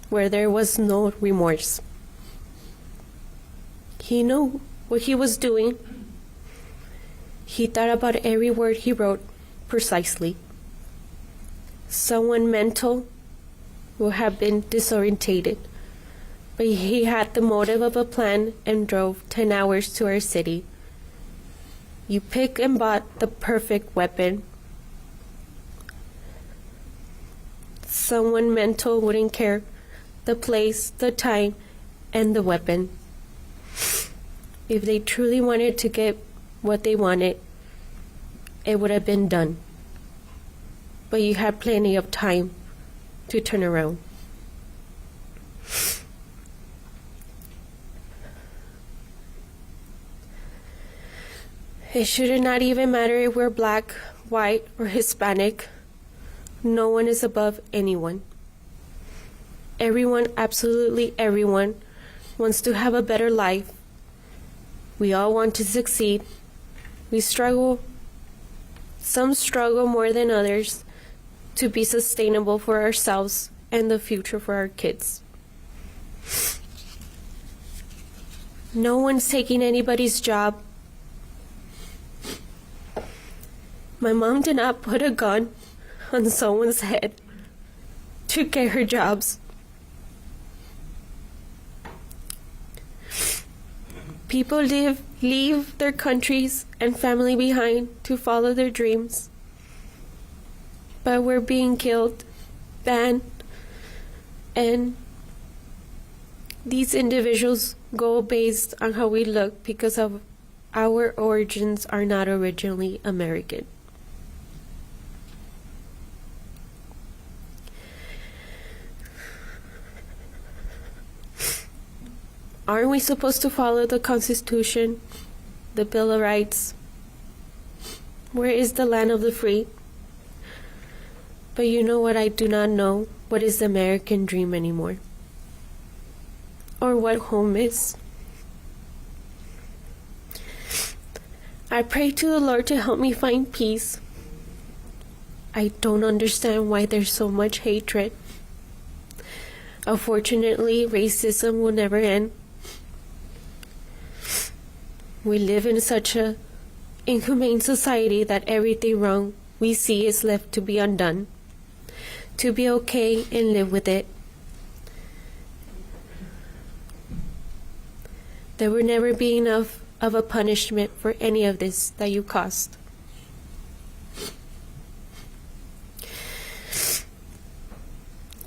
where there was no remorse. He knew what he was doing. He thought about every word he wrote precisely. Someone mental would have been disorientated, but he had the motive of a plan and drove 10 hours to our city. You picked and bought the perfect weapon. Someone mental wouldn't care the place, the time, and the weapon. If they truly wanted to get what they wanted, it would have been done. But you had plenty of time to turn around. It should not even matter if we're black, white, or Hispanic. No one is above anyone. Everyone, absolutely everyone, wants to have a better life. We all want to succeed. We struggle. Some struggle more than others to be sustainable for ourselves and the future for our kids. No one's taking anybody's job. My mom did not put a gun on someone's head to get her jobs. People leave their countries and family behind to follow their dreams. But we're being killed, banned, and these individuals go based on how we look because of our origins are not originally American. Aren't we supposed to follow the Constitution, the Bill of Rights? Where is the land of the free? But you know what I do not know? What is the American dream anymore? Or what home is? I pray to the Lord to help me find peace. I don't understand why there's so much hatred. Unfortunately, racism will never end. We live in such a inhumane society that everything wrong we see is left to be undone, to be okay and live with it. There will never be enough of a punishment for any of this that you caused.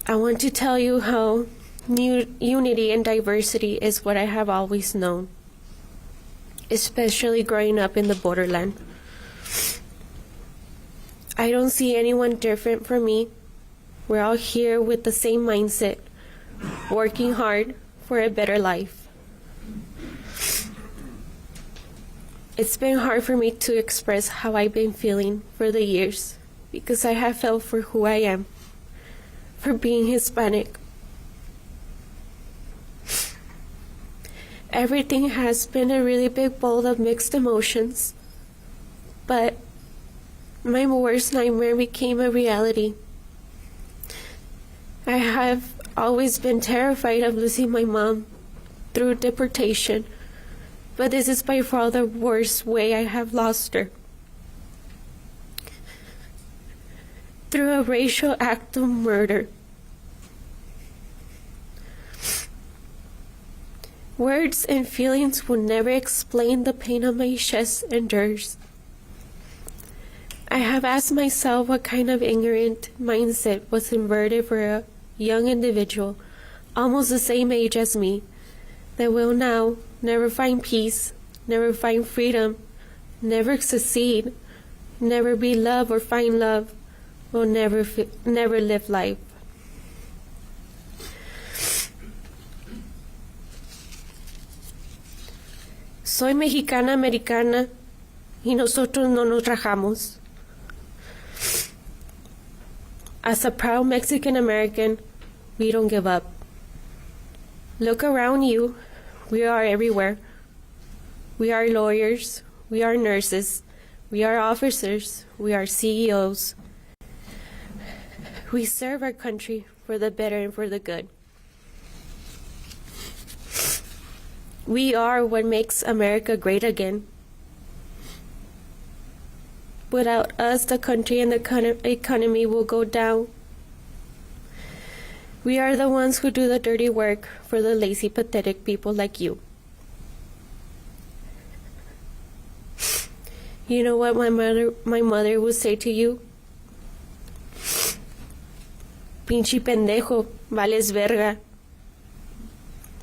I want to tell you how unity and diversity is what I have always known, especially growing up in the borderland. I don't see anyone different from me. We're all here with the same mindset, working hard for a better life. It's been hard for me to express how I've been feeling for the years because I have felt for who I am, for being Hispanic. Everything has been a really big bowl of mixed emotions, but my worst nightmare became a reality. I have always been terrified of losing my mom through deportation, but this is by far the worst way I have lost her. Through a racial act of murder. Words and feelings will never explain the pain on my chest endures. I have asked myself what kind of ignorant mindset was inverted for a young individual almost the same age as me that will now never find peace, never find freedom, never succeed, never be loved or find love, will never live life. Soy mexicana americana y nosotros no nos rajamos. As a proud Mexican American, we don't give up. Look around you. We are everywhere. We are lawyers. We are nurses. We are officers. We are CEOs. We serve our country for the better and for the good. We are what makes America great again. Without us, the country and the economy will go down. We are the ones who do the dirty work for the lazy, pathetic people like you. You know what my mother would say to you? Pinche pendejo, vales verga.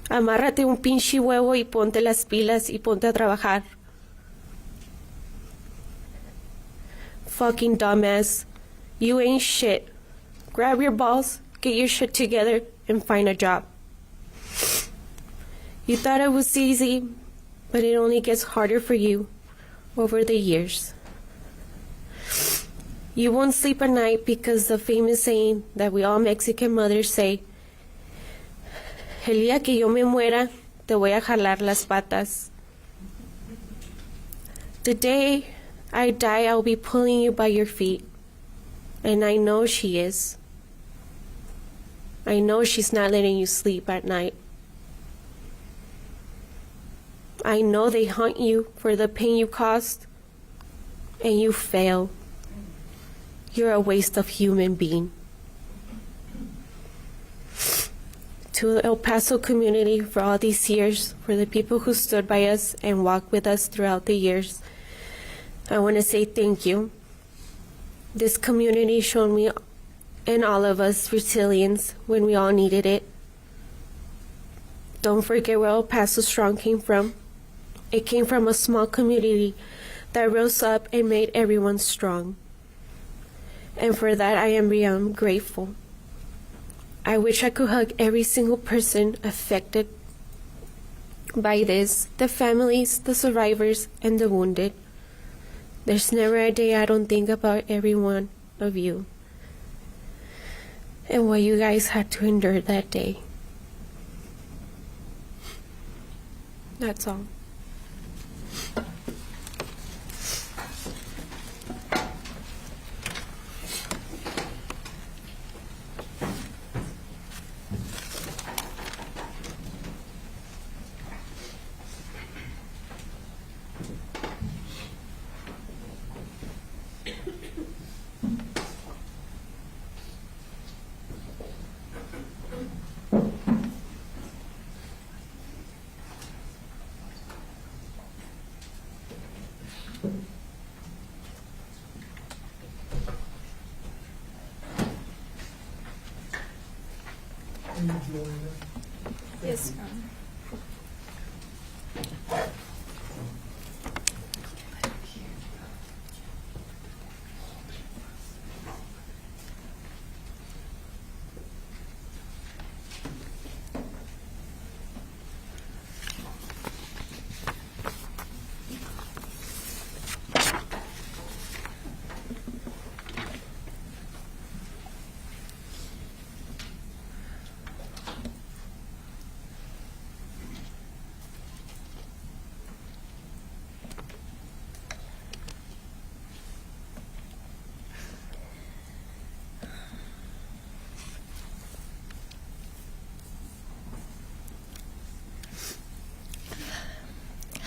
Amárrate un pinche huevo y ponte las pilas y ponte a trabajar. Fucking dumbass. You ain't shit. Grab your balls, get your shit together, and find a job. You thought it was easy, but it only gets harder for you over the years. You won't sleep at night because the famous saying that we all Mexican mothers say, el día que yo me muera, te voy a jalar las patas. The day I die, I'll be pulling you by your feet. And I know she is. I know she's not letting you sleep at night. I know they haunt you for the pain you caused, and you fail. You're a waste of human being. To the El Paso community for all these years, for the people who stood by us and walked with us throughout the years, I want to say thank you. This community showed me and all of us resilience when we all needed it. Don't forget where El Paso Strong came from. It came from a small community that rose up and made everyone strong. And for that, I am beyond grateful. I wish I could hug every single person affected by this, the families, the survivors, and the wounded. There's never a day I don't think about every one of you and what you guys had to endure that day. That's all. Can you join them? Yes.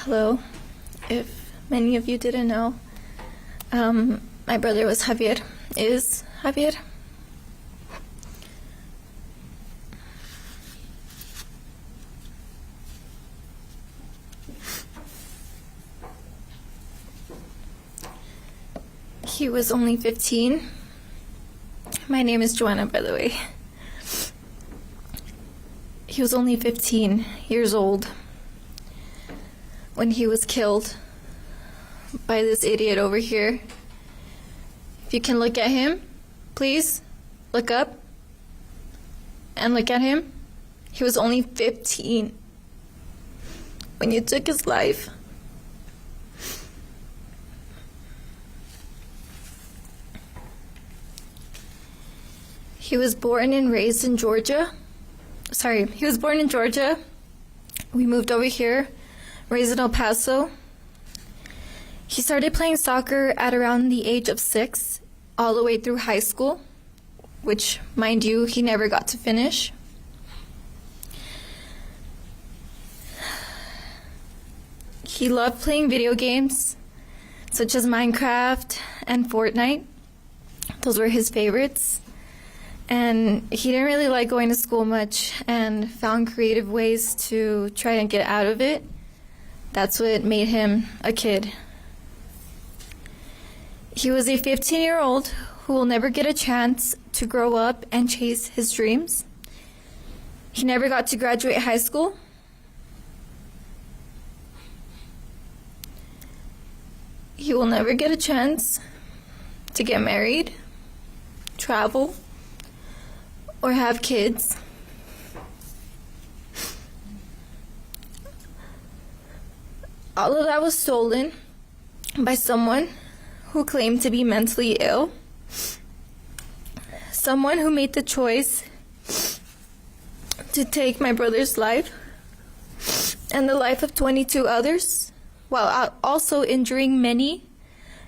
Hello. If many of you didn't know, my brother was Javier. Is Javier. He was only 15. My name is Joanna, by the way. He was only 15 years old when he was killed by this idiot over here. If you can look at him, please look up and look at him. He was only 15 when you took his life. He was born and raised in Georgia. He was born in Georgia. We moved over here, raised in El Paso. He started playing soccer at around the age of 6, all the way through high school, which, mind you, he never got to finish. He loved playing video games, such as Minecraft and Fortnite. Those were his favorites. And he didn't really like going to school much and found creative ways to try and get out of it. That's what made him a kid. He was a 15-year-old who will never get a chance to grow up and chase his dreams. He never got to graduate high school. He will never get a chance to get married, travel, or have kids. All of that was stolen by someone who claimed to be mentally ill, someone who made the choice to take my brother's life and the life of 22 others, while also injuring many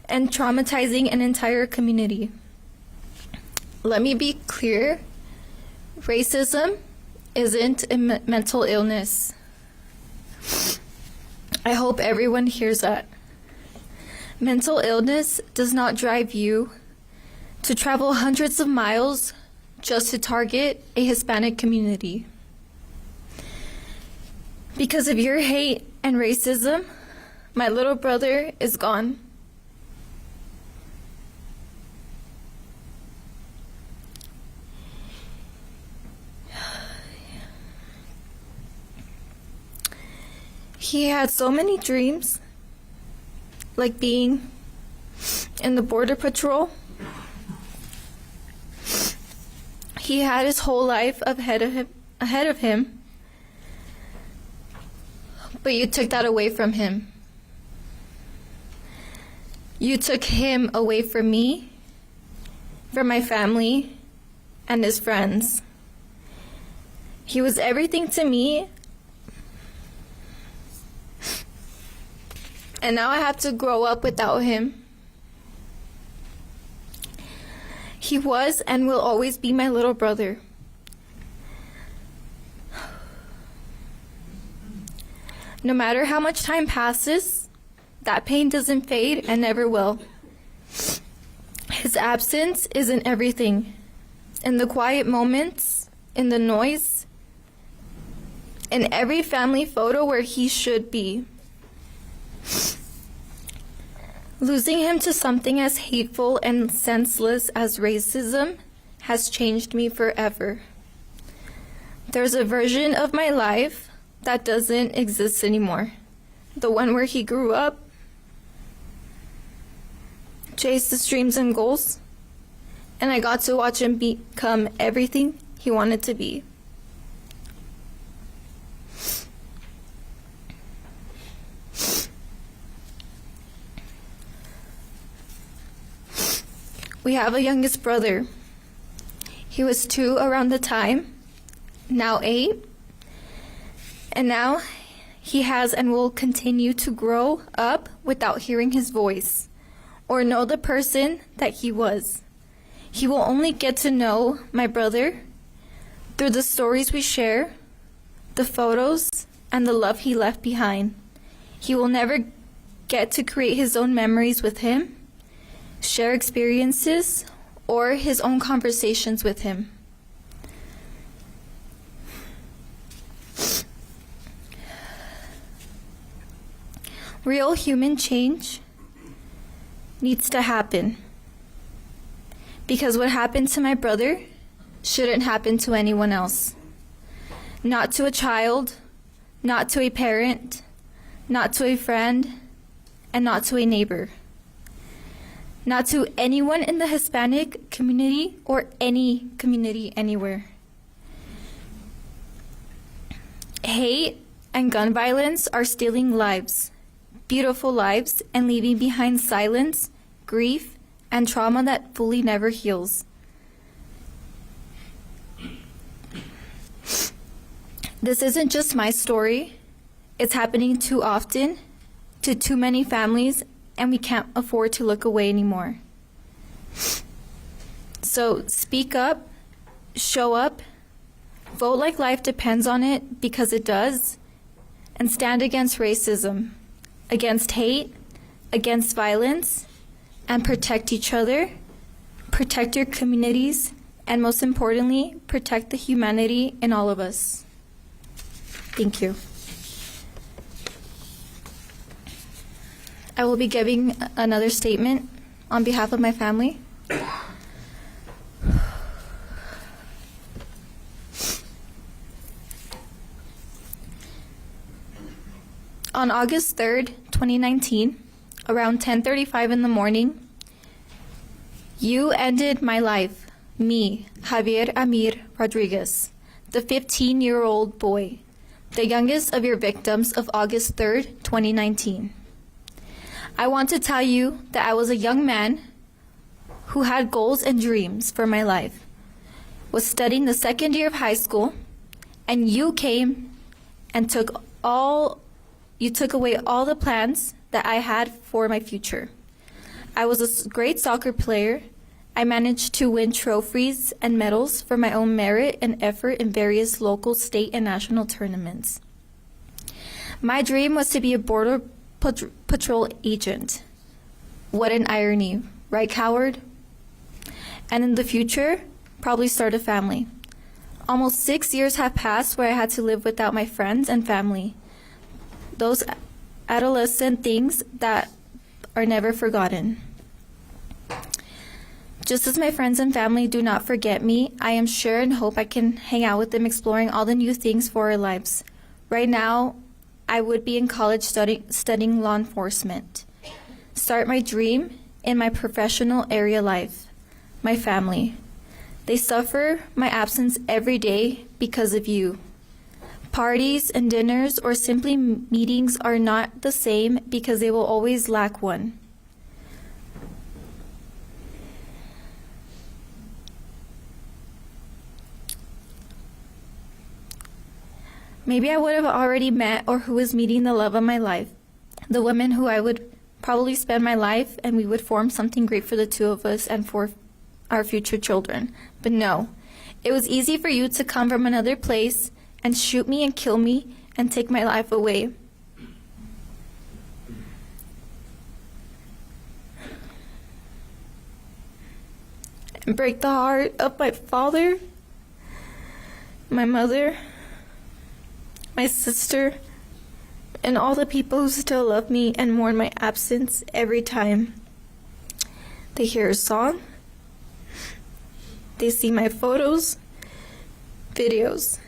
and traumatizing an entire community. Let me be clear. Racism isn't a mental illness. I hope everyone hears that. Mental illness does not drive you to travel hundreds of miles just to target a Hispanic community. Because of your hate and racism, my little brother is gone. He had so many dreams, like being in the Border Patrol. He had his whole life ahead of him, but you took that away from him. You took him away from me, from my family, and his friends. He was everything to me. And now I have to grow up without him. He was and will always be my little brother. No matter how much time passes, that pain doesn't fade and never will. His absence isn't everything. In the quiet moments, in the noise, in every family photo where he should be. Losing him to something as hateful and senseless as racism has changed me forever. There's a version of my life that doesn't exist anymore. The one where he grew up, chased his dreams and goals, and I got to watch him become everything he wanted to be. We have a youngest brother. He was 2 around the time, now 8, and now he has and will continue to grow up without hearing his voice or know the person that he was. He will only get to know my brother through the stories we share, the photos, and the love he left behind. He will never get to create his own memories with him, share experiences, or his own conversations with him. Real human change needs to happen, because what happened to my brother shouldn't happen to anyone else. Not to a child, not to a parent, not to a friend, and not to a neighbor. Not to anyone in the Hispanic community or any community anywhere. Hate and gun violence are stealing lives, beautiful lives, and leaving behind silence, grief, and trauma that fully never heals. This isn't just my story. It's happening too often to too many families, and we can't afford to look away anymore. So speak up, show up, vote like life depends on it, because it does, and stand against racism, against hate, against violence, and protect each other, protect your communities, and most importantly, protect the humanity in all of us. Thank you. I will be giving another statement on behalf of my family. On August 3rd, 2019, around 10:35 in the morning, you ended my life, me, Javier Amir Rodriguez, the 15-year-old boy, the youngest of your victims of August 3rd, 2019. I want to tell you that I was a young man who had goals and dreams for my life, was studying the second year of high school, and you came and took away all the plans that I had for my future. I was a great soccer player. I managed to win trophies and medals for my own merit and effort in various local, state, and national tournaments. My dream was to be a border patrol agent. What an irony, right, coward? And in the future, probably start a family. Almost 6 years have passed where I had to live without my friends and family. Those adolescent things that are never forgotten. Just as my friends and family do not forget me, I am sure and hope I can hang out with them exploring all the new things for our lives. Right now, I would be in college studying law enforcement. Start my dream in my professional area life. My family. They suffer my absence every day because of you. Parties and dinners or simply meetings are not the same because they will always lack one. Maybe I would have already met or who is meeting the love of my life, the woman who I would probably spend my life, and we would form something great for the two of us and for our future children. But no, it was easy for you to come from another place and shoot me and kill me and take my life away. And break the heart of my father, my mother, my sister, and all the people who still love me and mourn my absence every time they hear a song, they see my photos, videos,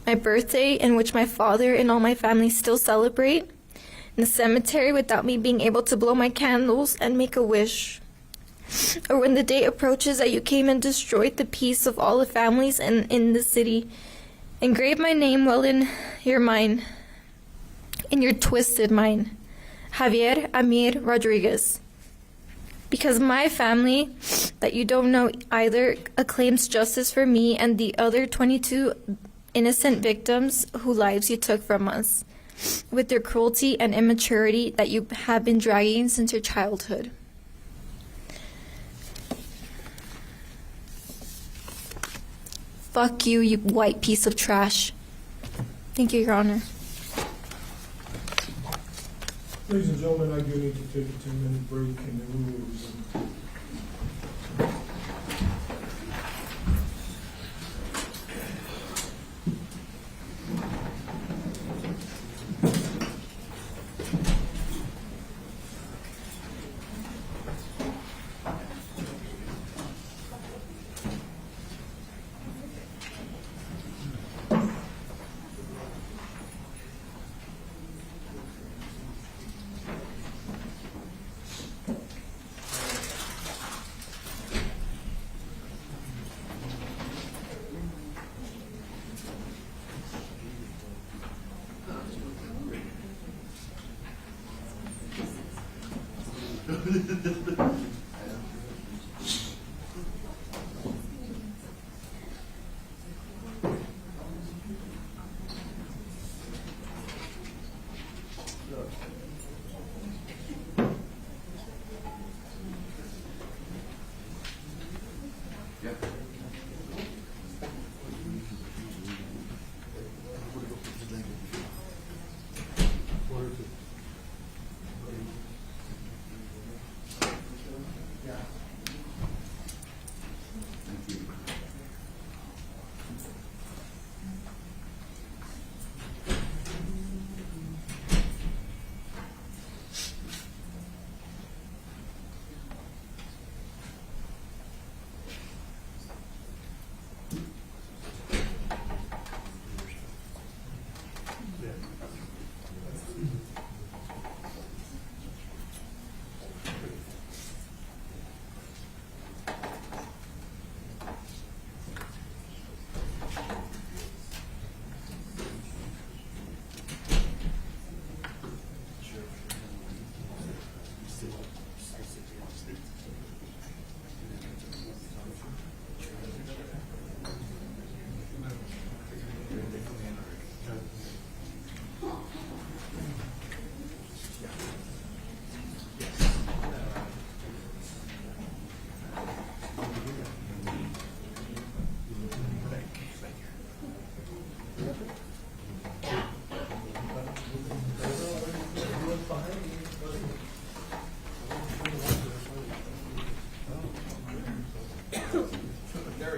my birthday, in which my father and all my family still celebrate, in the cemetery without me being able to blow my candles and make a wish. Or when the day approaches that you came and destroyed the peace of all the families in the city, engrave my name well in your mind, in your twisted mind, Javier Amir Rodriguez. Because my family, that you don't know either, acclaims justice for me and the other 22 innocent victims whose lives you took from us, with your cruelty and immaturity that you have been dragging since your childhood. Fuck you, you white piece of trash. Thank you, Your Honor. Ladies and gentlemen, I do need to take a 10-minute break and then we will resume.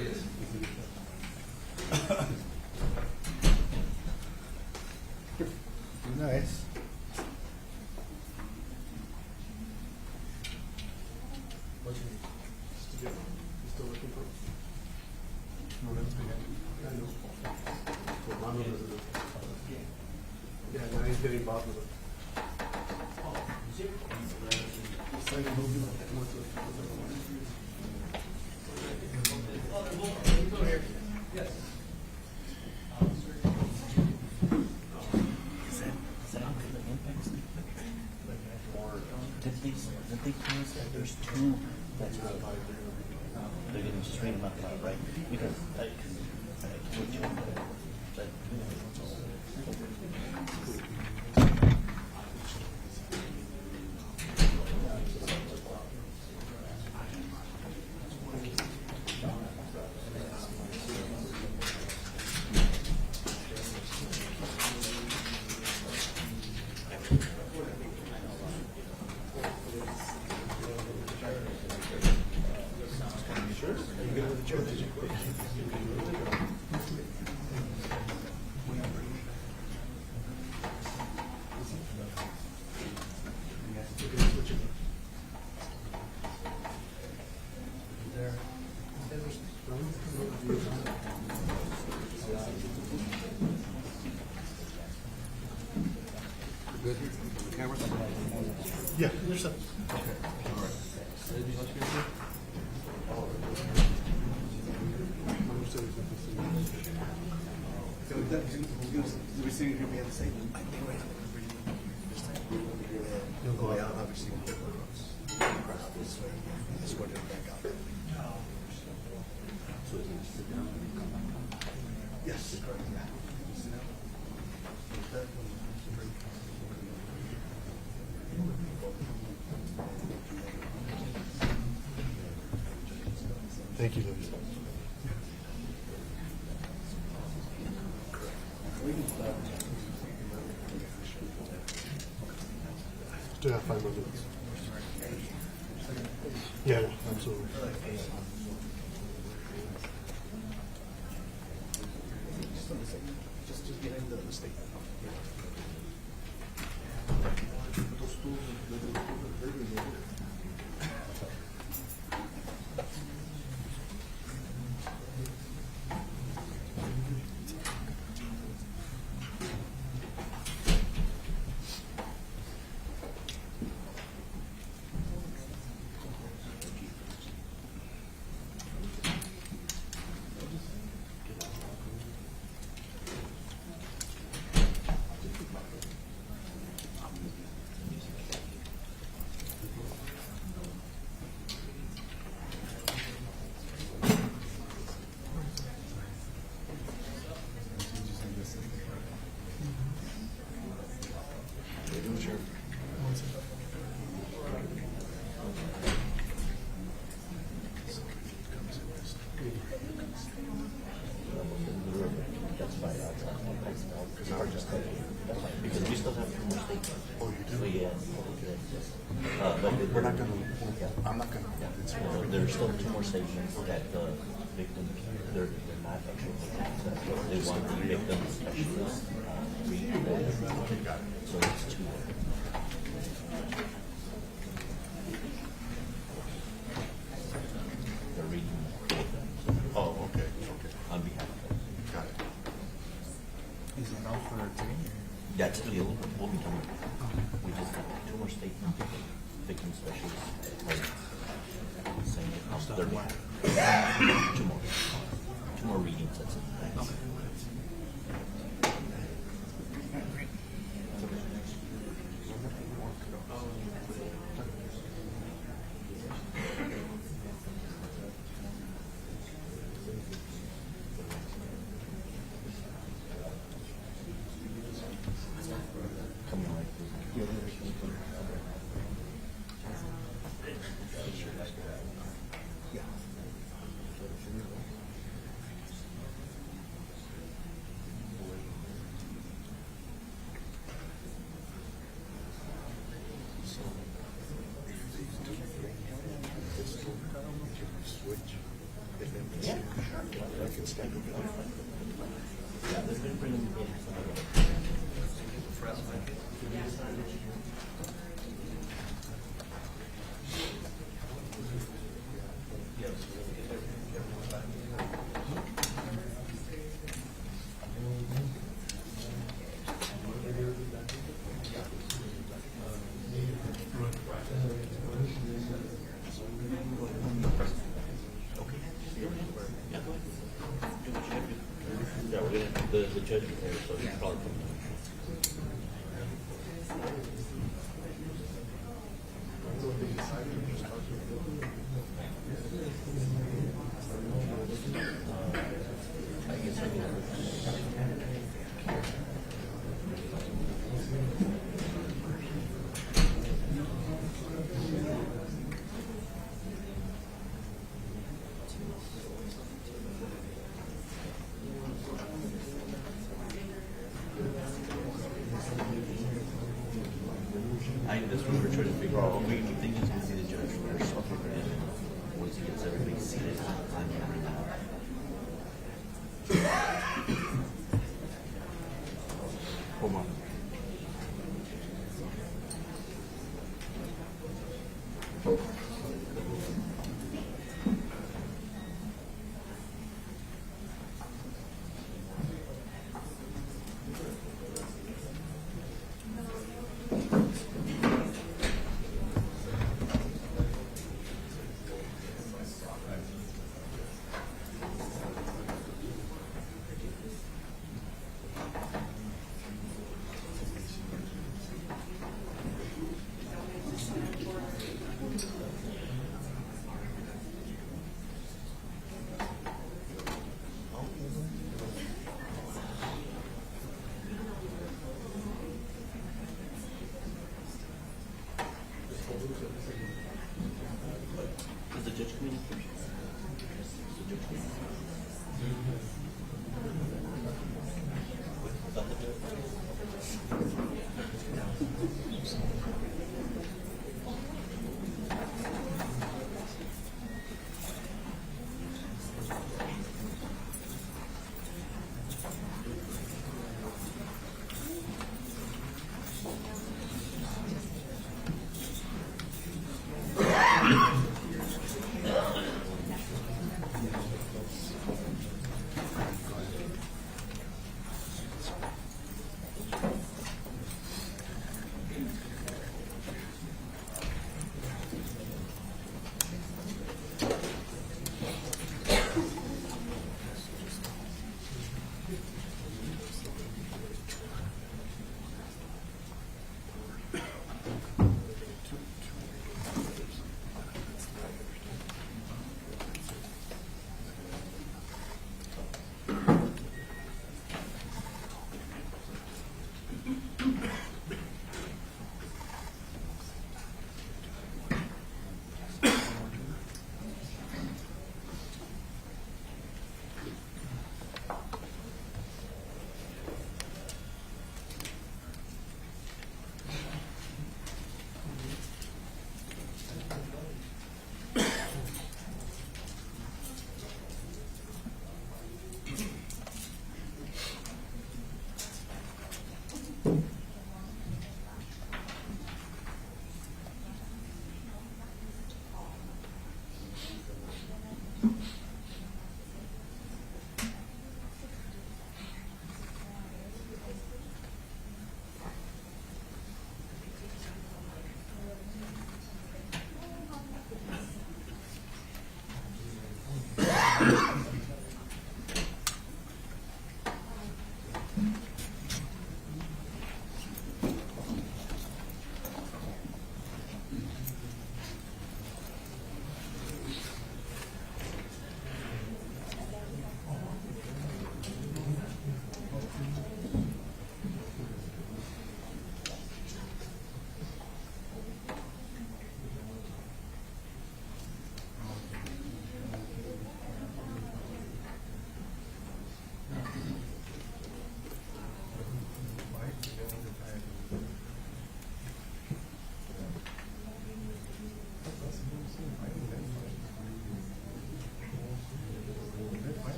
Nice. Yeah, now he's getting involved with it. There's two that's they're getting straight them up right because Yeah, there's a. You'll go out, obviously. Across this way. This way, back out. Yes. Thank you, Louis. Still have 5 more minutes. Yeah, absolutely. Just get into the statement. because we still have two more states. Oh, you do? So yeah. But We're not gonna, I'm not gonna. there's still two more stations that the victims, they're not actual victims. They want the victim specialists. So it's two. They're reading the court. Oh, okay, okay. On behalf of them. Got it. Is it all for today? That's still, we'll be done. We just got two more state victim specialists. Saying on their behalf. Two more. Two more readings, that's it. Thanks. Come on. Yeah, we're gonna, the judge is there, so he's probably coming. I think that's what we're trying to figure out. We think he's gonna see the judge first. And once he gets everybody seated, I'm gonna bring that up. Hold on. Is the judge coming in first? Is the judge coming in? Without the judge?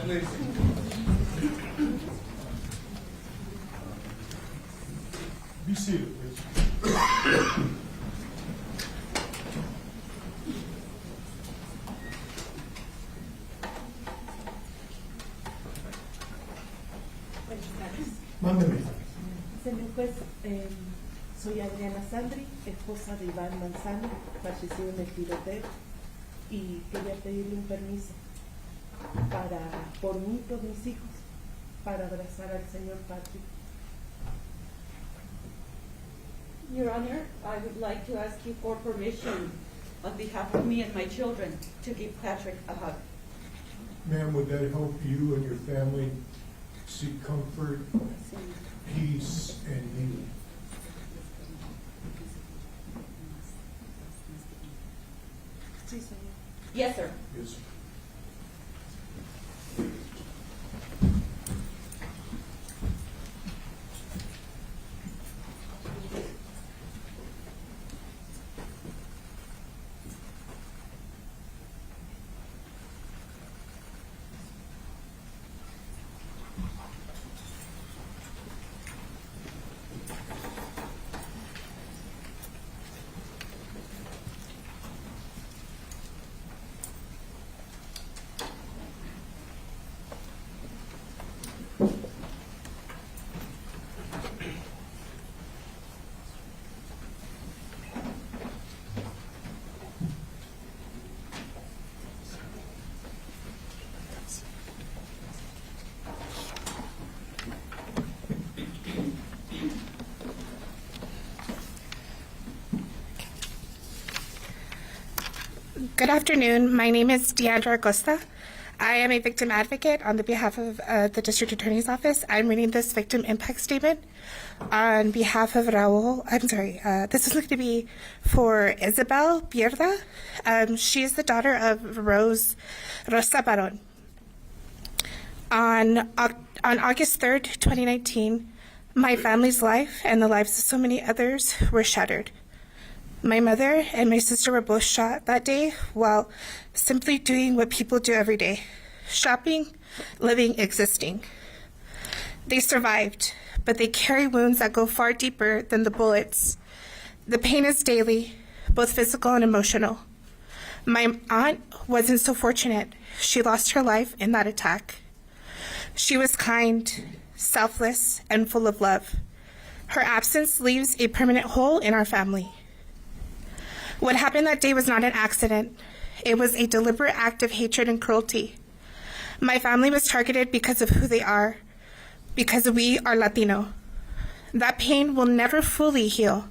please. Be seated, please. Mándeme. Señor juez, soy Adriana Sandri, esposa de Iván Manzano, fallecido en el tiroteo, y quería pedirle un permiso por mí y por mis hijos, para abrazar al señor Patrick. Your Honor, I would like to ask you for permission on behalf of me and my children to give Patrick a hug. Ma'am, would that help you and your family seek comfort, peace, and healing? Sí, señor. Yes, sir. Yes, sir. Good afternoon. My name is Deandra Acosta. I am a victim advocate on the behalf of the District Attorney's Office. I'm reading this victim impact statement on behalf of Raul. I'm sorry. This is going to be for Isabel Pierda. She is the daughter of Rosa Baron. On August 3rd, 2019, my family's life and the lives of so many others were shattered. My mother and my sister were both shot that day while simply doing what people do every day: shopping, living, existing. They survived, but they carry wounds that go far deeper than the bullets. The pain is daily, both physical and emotional. My aunt wasn't so fortunate. She lost her life in that attack. She was kind, selfless, and full of love. Her absence leaves a permanent hole in our family. What happened that day was not an accident. It was a deliberate act of hatred and cruelty. My family was targeted because of who they are, because we are Latino. That pain will never fully heal.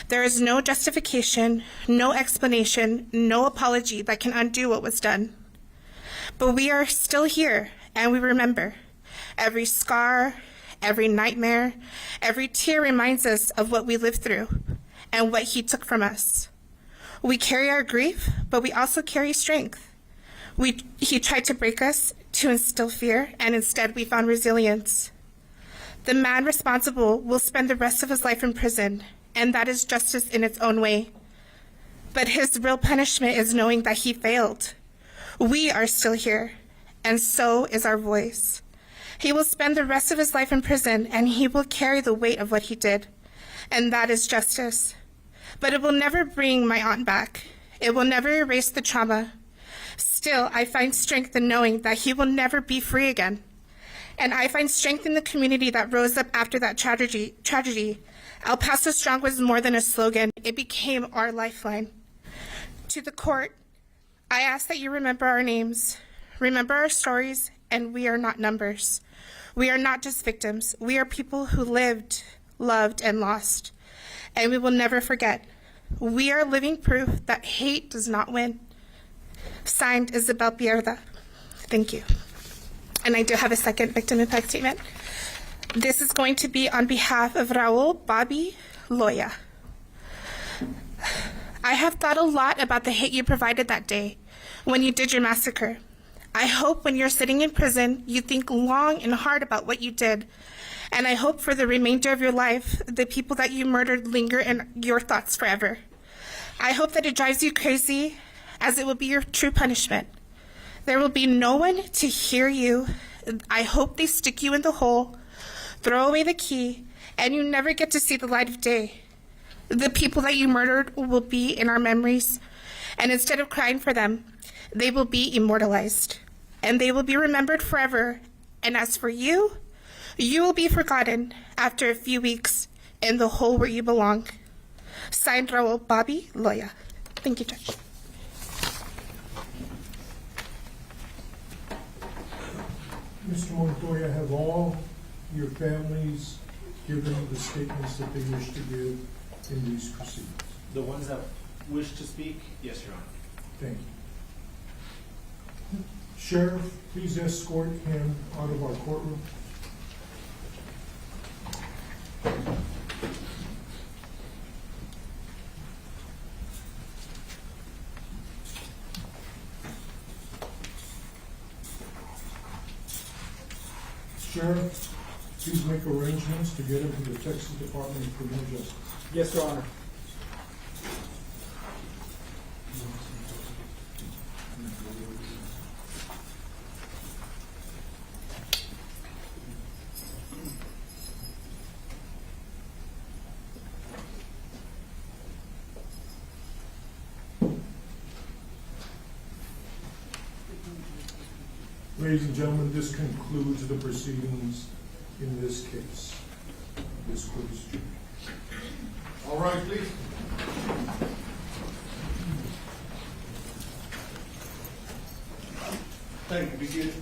There is no justification, no explanation, no apology that can undo what was done. But we are still here, and we remember. Every scar, every nightmare, every tear reminds us of what we lived through and what he took from us. We carry our grief, but we also carry strength. He tried to break us to instill fear, and instead we found resilience. The man responsible will spend the rest of his life in prison, and that is justice in its own way. But his real punishment is knowing that he failed. We are still here, and so is our voice. He will spend the rest of his life in prison, and he will carry the weight of what he did, and that is justice. But it will never bring my aunt back. It will never erase the trauma. Still, I find strength in knowing that he will never be free again. And I find strength in the community that rose up after that tragedy. El Paso Strong was more than a slogan. It became our lifeline. To the court, I ask that you remember our names, remember our stories, and we are not numbers. We are not just victims. We are people who lived, loved, and lost. And we will never forget. We are living proof that hate does not win. Signed, Isabel Pierda. Thank you. And I do have a second victim impact statement. This is going to be on behalf of Raul Bobby Loya. I have thought a lot about the hate you provided that day when you did your massacre. I hope when you're sitting in prison, you think long and hard about what you did. And I hope for the remainder of your life, the people that you murdered linger in your thoughts forever. I hope that it drives you crazy, as it will be your true punishment. There will be no one to hear you. I hope they stick you in the hole, throw away the key, and you never get to see the light of day. The people that you murdered will be in our memories, and instead of crying for them, they will be immortalized, and they will be remembered forever. And as for you, you will be forgotten after a few weeks in the hole where you belong. Signed, Raul Bobby Loya. Thank you, Judge. Mr. Montoya, have all your families given the statements that they wish to give in these proceedings? The ones that wish to speak, yes, Your Honor. Thank you. Sheriff, please escort him out of our courtroom. Sheriff, please make arrangements to get him to the Texas Department of Criminal Justice. Yes, Your Honor. Ladies and gentlemen, this concludes the proceedings in this case. This court is adjourned. All right, please. Thank you. Be good.